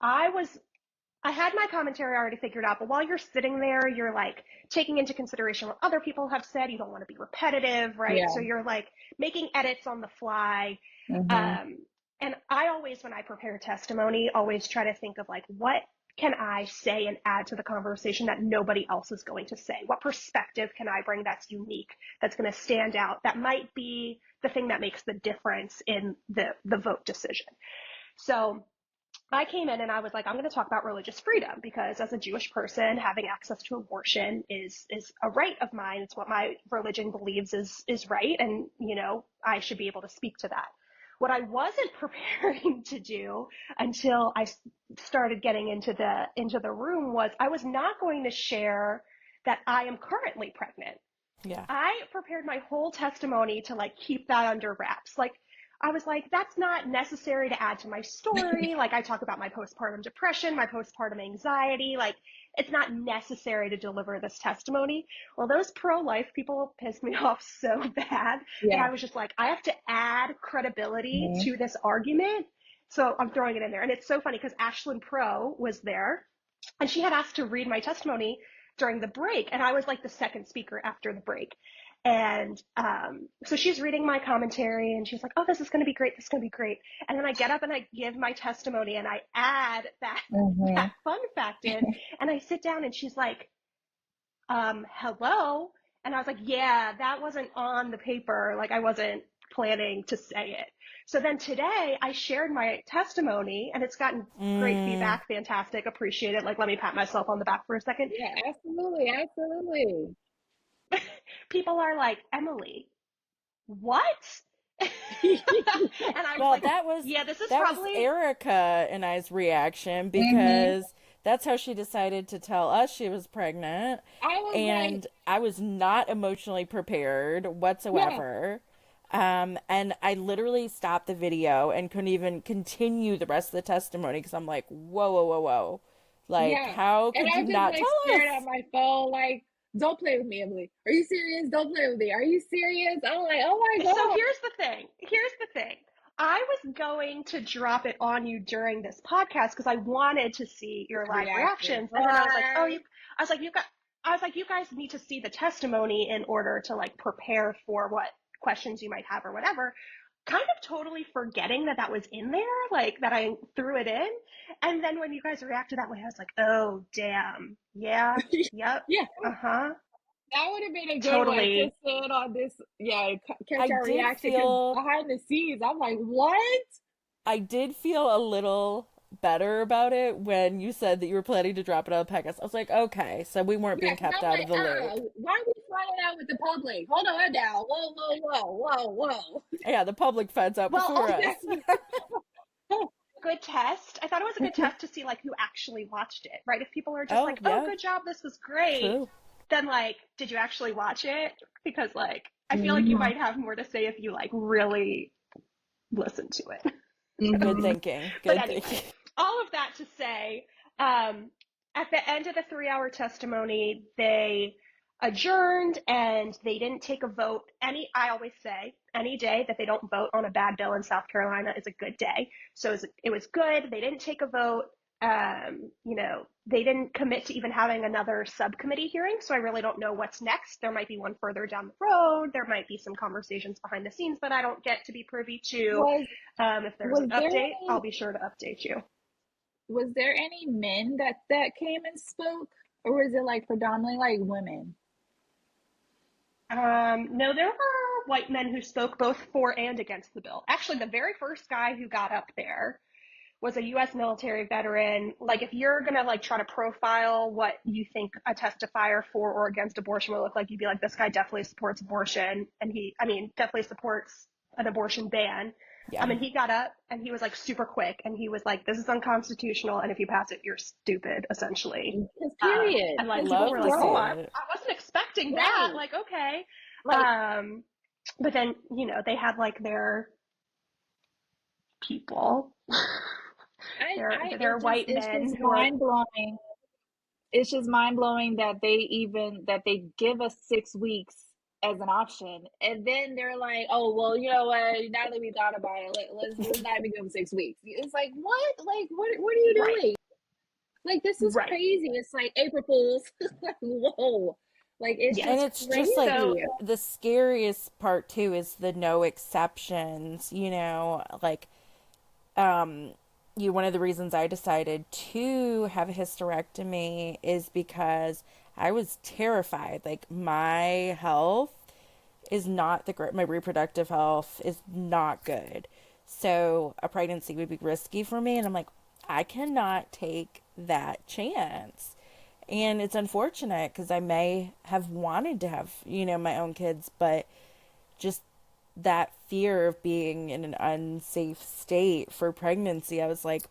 I had my commentary already figured out, but while you're sitting there, you're like taking into consideration what other people have said. You don't want to be repetitive, right? So you're like making edits on the fly. And I always, when I prepare testimony, always try to think of like, what can I say and add to the conversation that nobody else is going to say? What perspective can I bring that's unique, that's going to stand out, that might be the thing that makes the difference in the vote decision? So I came in and I was like, I'm going to talk about religious freedom, because as a Jewish person, having access to abortion is a right of mine. It's what my religion believes is right. And, you know, I should be able to speak to that. What I wasn't preparing to do until I started getting into the room was I was not going to share that I am currently pregnant. Yeah. I prepared my whole testimony to like keep that under wraps. Like, I was like, that's not necessary to add to my story. Like, I talk about my postpartum depression, my postpartum anxiety. Like, it's not necessary to deliver this testimony. Well, those pro-life people pissed me off so bad that I was just like, I have to add credibility to this argument. So I'm throwing it in there. And it's so funny because Ashlyn Pro was there and she had asked to read my testimony during the break. And I was like the second speaker after the break. And so she's reading my commentary and she's like, oh, this is going to be great. This is going to be great. And then I get up and I give my testimony and I add that fun fact in and I sit down and she's like, hello. And I was like, yeah, that wasn't on the paper. Like, I wasn't planning to say it. So then today I shared my testimony and it's gotten great feedback. Fantastic. Appreciate it. Like, let me pat myself on the back for a second. Yeah, absolutely. Absolutely. People are like, Emily, what? And I was Well, like, that was this is that probably was Erica and I's reaction, because that's how she decided to tell us she was pregnant. I I was not emotionally prepared whatsoever. And I literally stopped the video and couldn't even continue the rest of the testimony because I'm like, whoa, whoa, whoa, whoa. Like, yeah. how And could I you just not like tell stared us? at my phone, like, don't play with me, Emily. Are you serious? Don't play with me. Are you serious? I'm like, oh my So God. here's the thing. I was going to drop it on you during this podcast because I wanted to see your live Reaction. reactions. And then I was like, you guys need to see the testimony in order to like prepare for what questions you might have or whatever. Kind of totally forgetting that was in there, like that I threw it in. And then when you guys reacted that way, I was like, oh, damn. Yeah. Yep. Yeah, Uh-huh. that would have been a good one to Totally. sit on this. Yeah, I catch our did reaction because feel behind the scenes, I'm like, what? I did feel a little better about it when you said that you were planning to drop it on the podcast. I was like, okay, so we weren't Yeah, being because kept I'm out of like, the loop. why are we flying out with the public? Hold on now. Whoa, whoa, whoa, whoa, whoa. Yeah, the public finds out Well, before also, us. good test. I thought it was a good test to see like who actually watched it, right? If people are just Oh, like, "Oh, yeah, good job, this was great," true. then like, did you actually watch it? Because like, I feel like you Mhm, might have more to say if you like really listen to it. Good mhm. thinking. But Good anyway, thinking. all of that to say, at the end of the 3 hour testimony, they adjourned and they didn't take a vote. I always say, any day that they don't vote on a bad bill in South Carolina is a good day. So it was good. They didn't take a vote. They didn't commit to even having another subcommittee hearing. So I really don't know what's next. There might be one further down the road. There might be some conversations behind the scenes that I don't get to be privy to. Was If there's was an there update, I'll any be sure to update you. was there any men that came and spoke, or was it like predominantly like women? No, there were white men who spoke both for and against the bill. Actually, the very first guy who got up there was a U.S. military veteran. Like, if you're gonna like try to profile what you think a testifier for or against abortion will look like, you'd be like, this guy definitely supports abortion, and definitely supports an abortion ban. Yeah. And he got up and he was like super quick, and he was like, "This is unconstitutional, and if you pass it, you're stupid," essentially. Because period. And like Because people Love were to like, see "Oh, bro, I it. wasn't expecting that." right? Like, okay. Like Um, but then they had like their people. They're white it's men just who are mind blowing. It's just mind blowing that they give us 6 weeks as an option, and then they're like, "Oh well, you know what? Now that we thought about it, let's not even give them 6 weeks." It's like what? Like what are you right, doing? Like this is right. crazy. It's like April Fools. Like whoa, like it's And Yes. just it's just like So crazy. the scariest part too is the no exceptions, like one of the reasons I decided to have a hysterectomy is because I was terrified. Like, my health is not my reproductive health is not good. So a pregnancy would be risky for me. And I'm like, I cannot take that chance. And it's unfortunate because I may have wanted to have, my own kids, but just that fear of being in an unsafe state for pregnancy, I was like,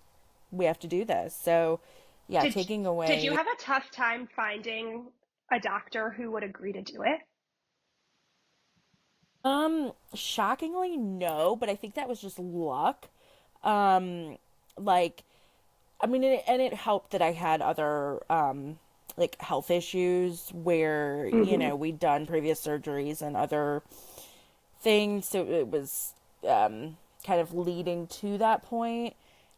we have to do this. So, yeah, Did taking did you away. have a tough time finding a doctor who would agree to do it? Shockingly, no, but I think that was just luck. Like, I mean, and it helped that I had other, like, health issues where, Hmm. we'd done previous surgeries and other things. So it was, kind of leading to that point.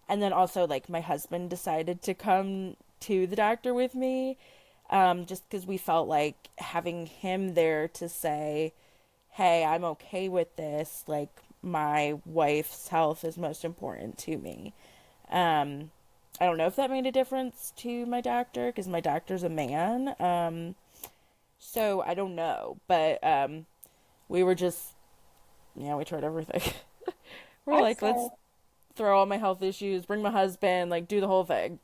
And then also, like, my husband decided to come to the doctor with me, just because we felt like having him there to say, hey, I'm okay with this. Like, my wife's health is most important to me. Um, I don't know if that made a difference to my doctor because my doctor's a man. So I don't know. But we were just, we tried everything. We're I like, let's saw throw all my health issues, bring my husband, like, do the whole thing.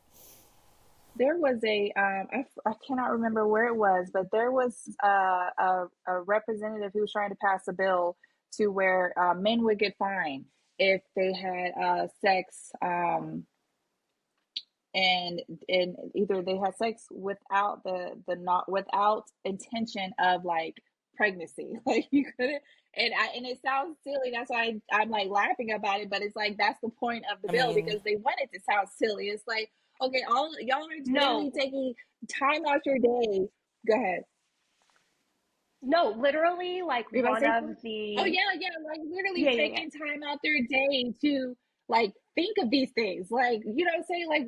there was I cannot remember where it was, but there was a representative who was trying to pass a bill to where men would get fined if they had sex, and either they had sex without the not without intention of like pregnancy. Like you couldn't, and it sounds silly, that's why I'm like laughing about it, but it's like that's the point of the I bill, mean, because they want it to sound silly. It's like, okay, all y'all are literally No, taking time out your day. Go ahead. no, literally, like You about to one say of something? Oh the, yeah, yeah, like literally yeah, yeah, yeah. taking time out their day to like think of these things. Like, you know what I'm saying? Like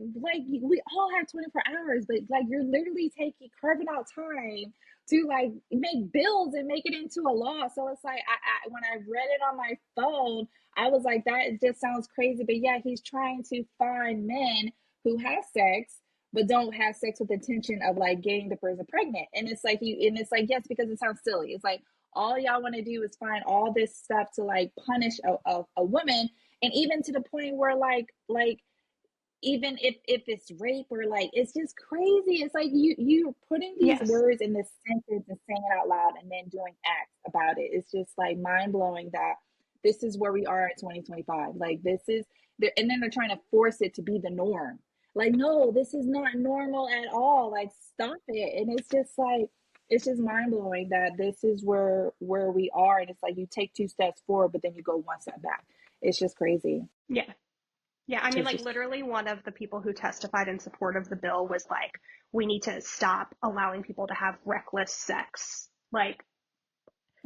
we all have 24 hours, but like you're literally taking carving out time to like make bills and make it into a law. So it's like I when I read it on my phone, I was like, that just sounds crazy. But yeah, he's trying to find men who have sex but don't have sex with the intention of like getting the person pregnant. And it's like it's like, yes, because it sounds silly. It's like all y'all want to do is find all this stuff to like punish a woman, and even to the point where like even if it's rape or like it's just crazy. It's like you're putting these Yes. words in this sentence and saying it out loud and then doing acts about it. It's just like mind-blowing that this is where we are in 2025. Like this is there, and then they're trying to force it to be the norm. Like, no, this is not normal at all. Like, stop it. And it's just like it's just mind-blowing that this is where we are, and it's like you take two steps forward but then you go one step back. It's just crazy. Yeah. Yeah, I mean, It's like just literally one of the people who testified in support of the bill was like, we need to stop allowing people to have reckless sex. Like,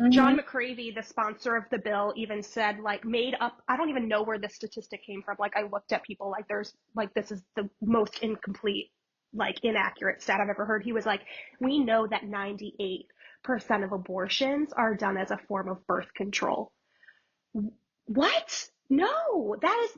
John mm-hmm. McCravey, the sponsor of the bill, even said, like, made up, I don't even know where this statistic came from. Like, I looked at people, like, there's, like, this is the most incomplete, like, inaccurate stat I've ever heard. He was like, we know that 98% of abortions are done as a form of birth control. What? No, that is,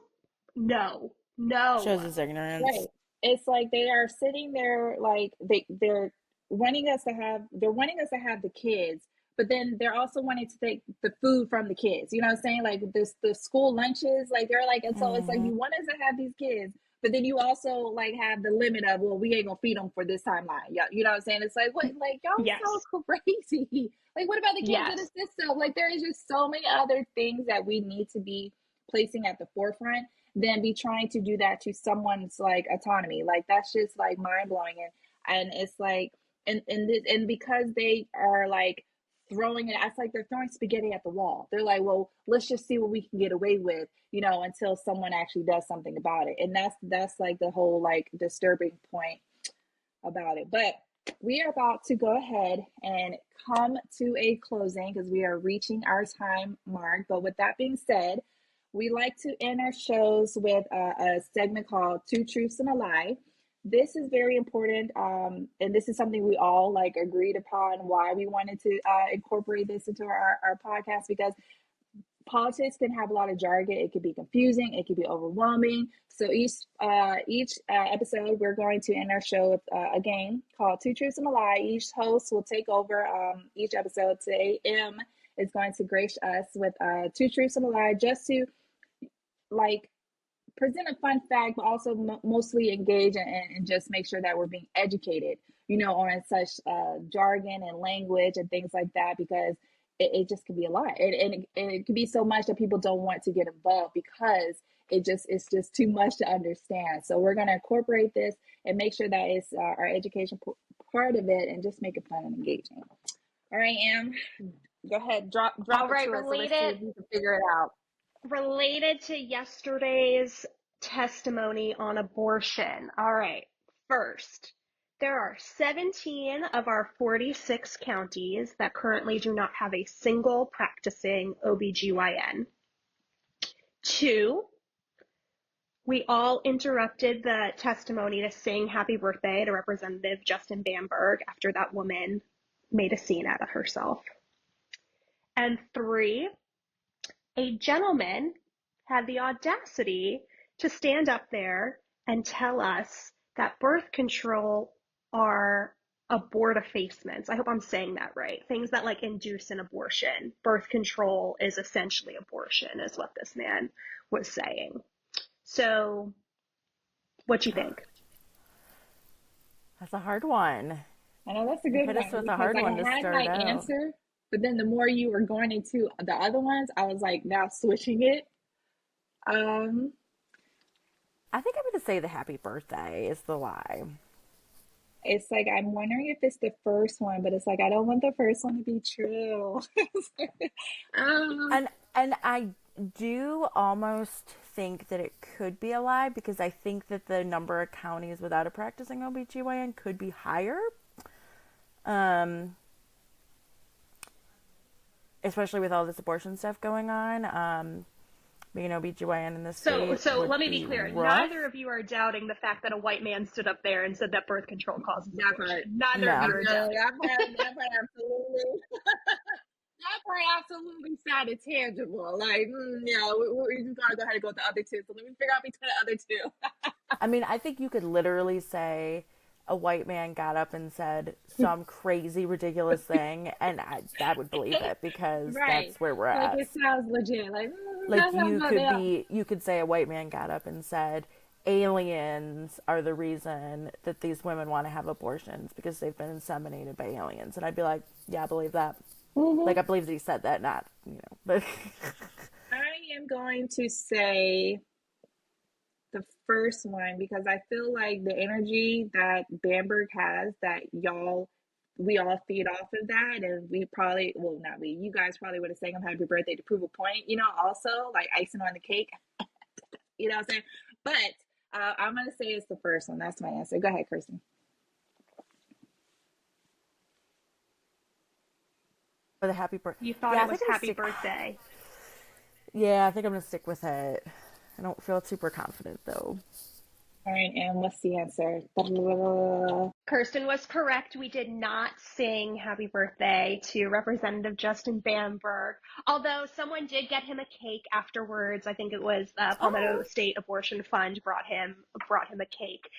no, shows no. his ignorance. Right. It's like they are sitting there like they're wanting us to have the kids, but then they're also wanting to take the food from the kids. You know what I'm saying? Like this the school lunches, like they're like, and so it's like Hmm. you want us to have these kids, but then you also like have the limit of, well, we ain't gonna feed them for this timeline. Yeah, you know what I'm saying? It's like, what, like y'all Yes, so crazy. Like what about the kids in the yes, system? Like there is just so many other things that we need to be placing at the forefront than be trying to do that to someone's like autonomy. Like that's just like mind blowing. And it's like and because they are like throwing it, it's like they're throwing spaghetti at the wall. They're like, well, let's just see what we can get away with, until someone actually does something about it. And that's like the whole like disturbing point about it. But we are about to go ahead and come to a closing because we are reaching our time mark. But with that being said, we like to end our shows with a segment called Two Truths and a Lie. This is very important, and this is something we all like agreed upon why we wanted to incorporate this into our podcast, because politics can have a lot of jargon. It could be confusing. It could be overwhelming. So each episode, we're going to end our show with a game called Two Truths and a Lie. Each host will take over each episode. Today, M is going to grace us with Two Truths and a Lie, just to like present a fun fact, but also mostly engage and just make sure that we're being educated, on such jargon and language and things like that, because it just could be a lot. And it could be so much that people don't want to get involved because it's just too much to understand. So we're going to incorporate this and make sure that it's our education part of it and just make it fun and engaging. All right, Em, go ahead, drop All it right, to us. So let's see if we can figure it out. Related to yesterday's testimony on abortion. All right, first, there are 17 of our 46 counties that currently do not have a single practicing OBGYN. 2, we all interrupted the testimony to sing happy birthday to Representative Justin Bamberg after that woman made a scene out of herself. And 3, a gentleman had the audacity to stand up there and tell us that birth control are abortifacements. I hope I'm saying that right. Things that like induce an abortion. Birth control is essentially abortion, is what this man was saying. So, what do you think? That's a hard one. I know that's a good one. Hit us with a hard one to start out. Answer, but then the more you were going into the other ones, I was like, now switching it. I think I'm going to say the happy birthday is the lie. It's like, I'm wondering if it's the first one, but it's like, I don't want the first one to be true. And I do almost think that it could be a lie, because I think that the number of counties without a practicing OBGYN could be higher. Especially with all this abortion stuff going on. Being OBGYN in this state. So let me be clear. Rough. Neither of you are doubting the fact that a white man stood up there and said that birth control causes abortion. Neither of you are doubting. That part absolutely sounded tangible. Like, we're just gonna go ahead and go with the other two. So let me figure out between the other two. I mean, I think you could literally say a white man got up and said some crazy, ridiculous thing, and I would believe it, because that's where we're at. Like, it sounds legit. You could say a white man got up and said aliens are the reason that these women want to have abortions because they've been inseminated by aliens, and I'd be like, yeah, I believe that. Mm-hmm. Like, I believe that he said that, not, but. I am going to say the first one, because I feel like the energy that Bamberg has, that we all feed off of that, and we probably, well, not we, you guys probably would have sang him happy birthday to prove a point, also like icing on the cake. You know what I'm saying? But I'm going to say it's the first one. That's my answer. Go ahead, Kirsten. For the happy birthday. You thought it was happy birthday. Yeah, I think I'm going to stick with it. I don't feel super confident, though. All right, and what's the answer? Kirsten was correct. We did not sing happy birthday to Representative Justin Bamberg, although someone did get him a cake afterwards. I think it was Palmetto State Abortion Fund brought him a cake.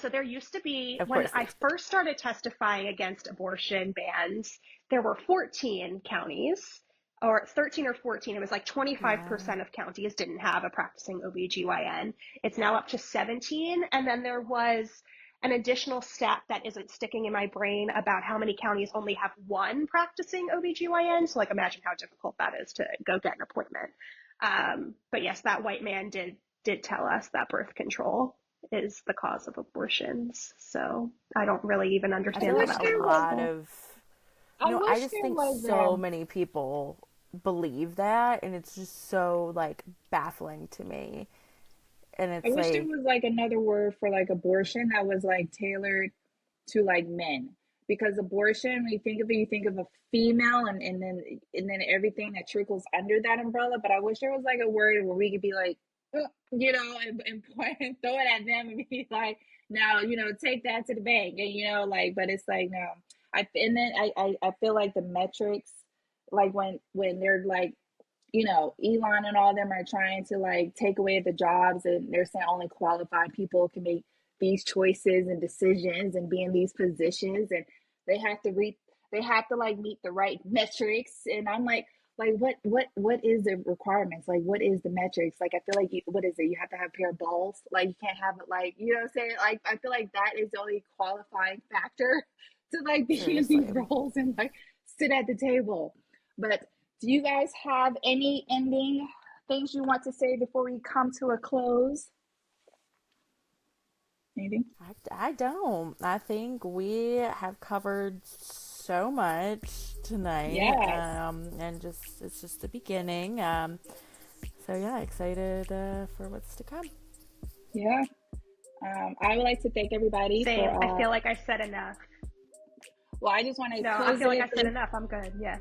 So there used to be, when I first started testifying against abortion bans, there were 14 counties. Or 13 or 14, it was like 25% of counties didn't have a practicing OBGYN. It's now up to 17. And then there was an additional stat that isn't sticking in my brain about how many counties only have one practicing OBGYN. So, like, imagine how difficult that is to go get an appointment. But yes, that white man did tell us that birth control is the cause of abortions. So I don't really even understand how that was. I just think so many people believe that, and it's just so, like, baffling to me. And it's I wish there was, like, another word for, like, abortion that was, like, tailored to, like, men. Because abortion, when you think of it, you think of a female, and then everything that trickles under that umbrella. But I wish there was, like, a word where we could be like, and point and throw it at them and be like, now, take that to the bank, and but it's like, no. I feel like the metrics, like when they're like, Elon and all of them are trying to like take away the jobs, and they're saying only qualified people can make these choices and decisions and be in these positions, and they have to like meet the right metrics. And I'm like what is the requirements? Like, what is the metrics? Like, I feel like what is it? You have to have a pair of balls. Like, you can't have it, like, you know what I'm saying? Like, I feel like that is the only qualifying factor to like be in these Seriously. roles and like sit at the table. But do you guys have any ending things you want to say before we come to a close? Anything? I don't. I think we have covered so much tonight, Yes. and it's just the beginning. So yeah, excited for what's to come. Yeah. I would like to thank everybody Same. for. I feel like I said enough. Well, I just want to No, I close feel like it. I said enough. I'm good. Yeah.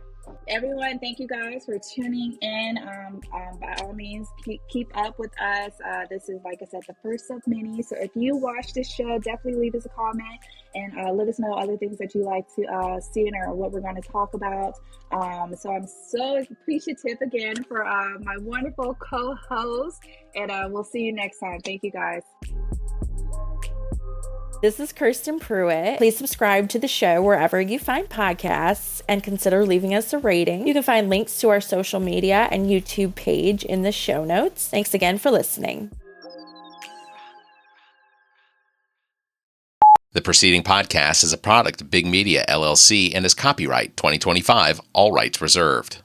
Everyone, thank you guys for tuning in. By all means, keep up with us. This is, like I said, the first of many. So if you watch this show, definitely leave us a comment and let us know other things that you like to see or what we're going to talk about. So I'm so appreciative again for my wonderful co-host, and we'll see you next time. Thank you, guys. This is Kirsten Pruitt. Please subscribe to the show wherever you find podcasts and consider leaving us a rating. You can find links to our social media and YouTube page in the show notes. Thanks again for listening. The preceding podcast is a product of Big Media, LLC, and is copyright 2025, all rights reserved.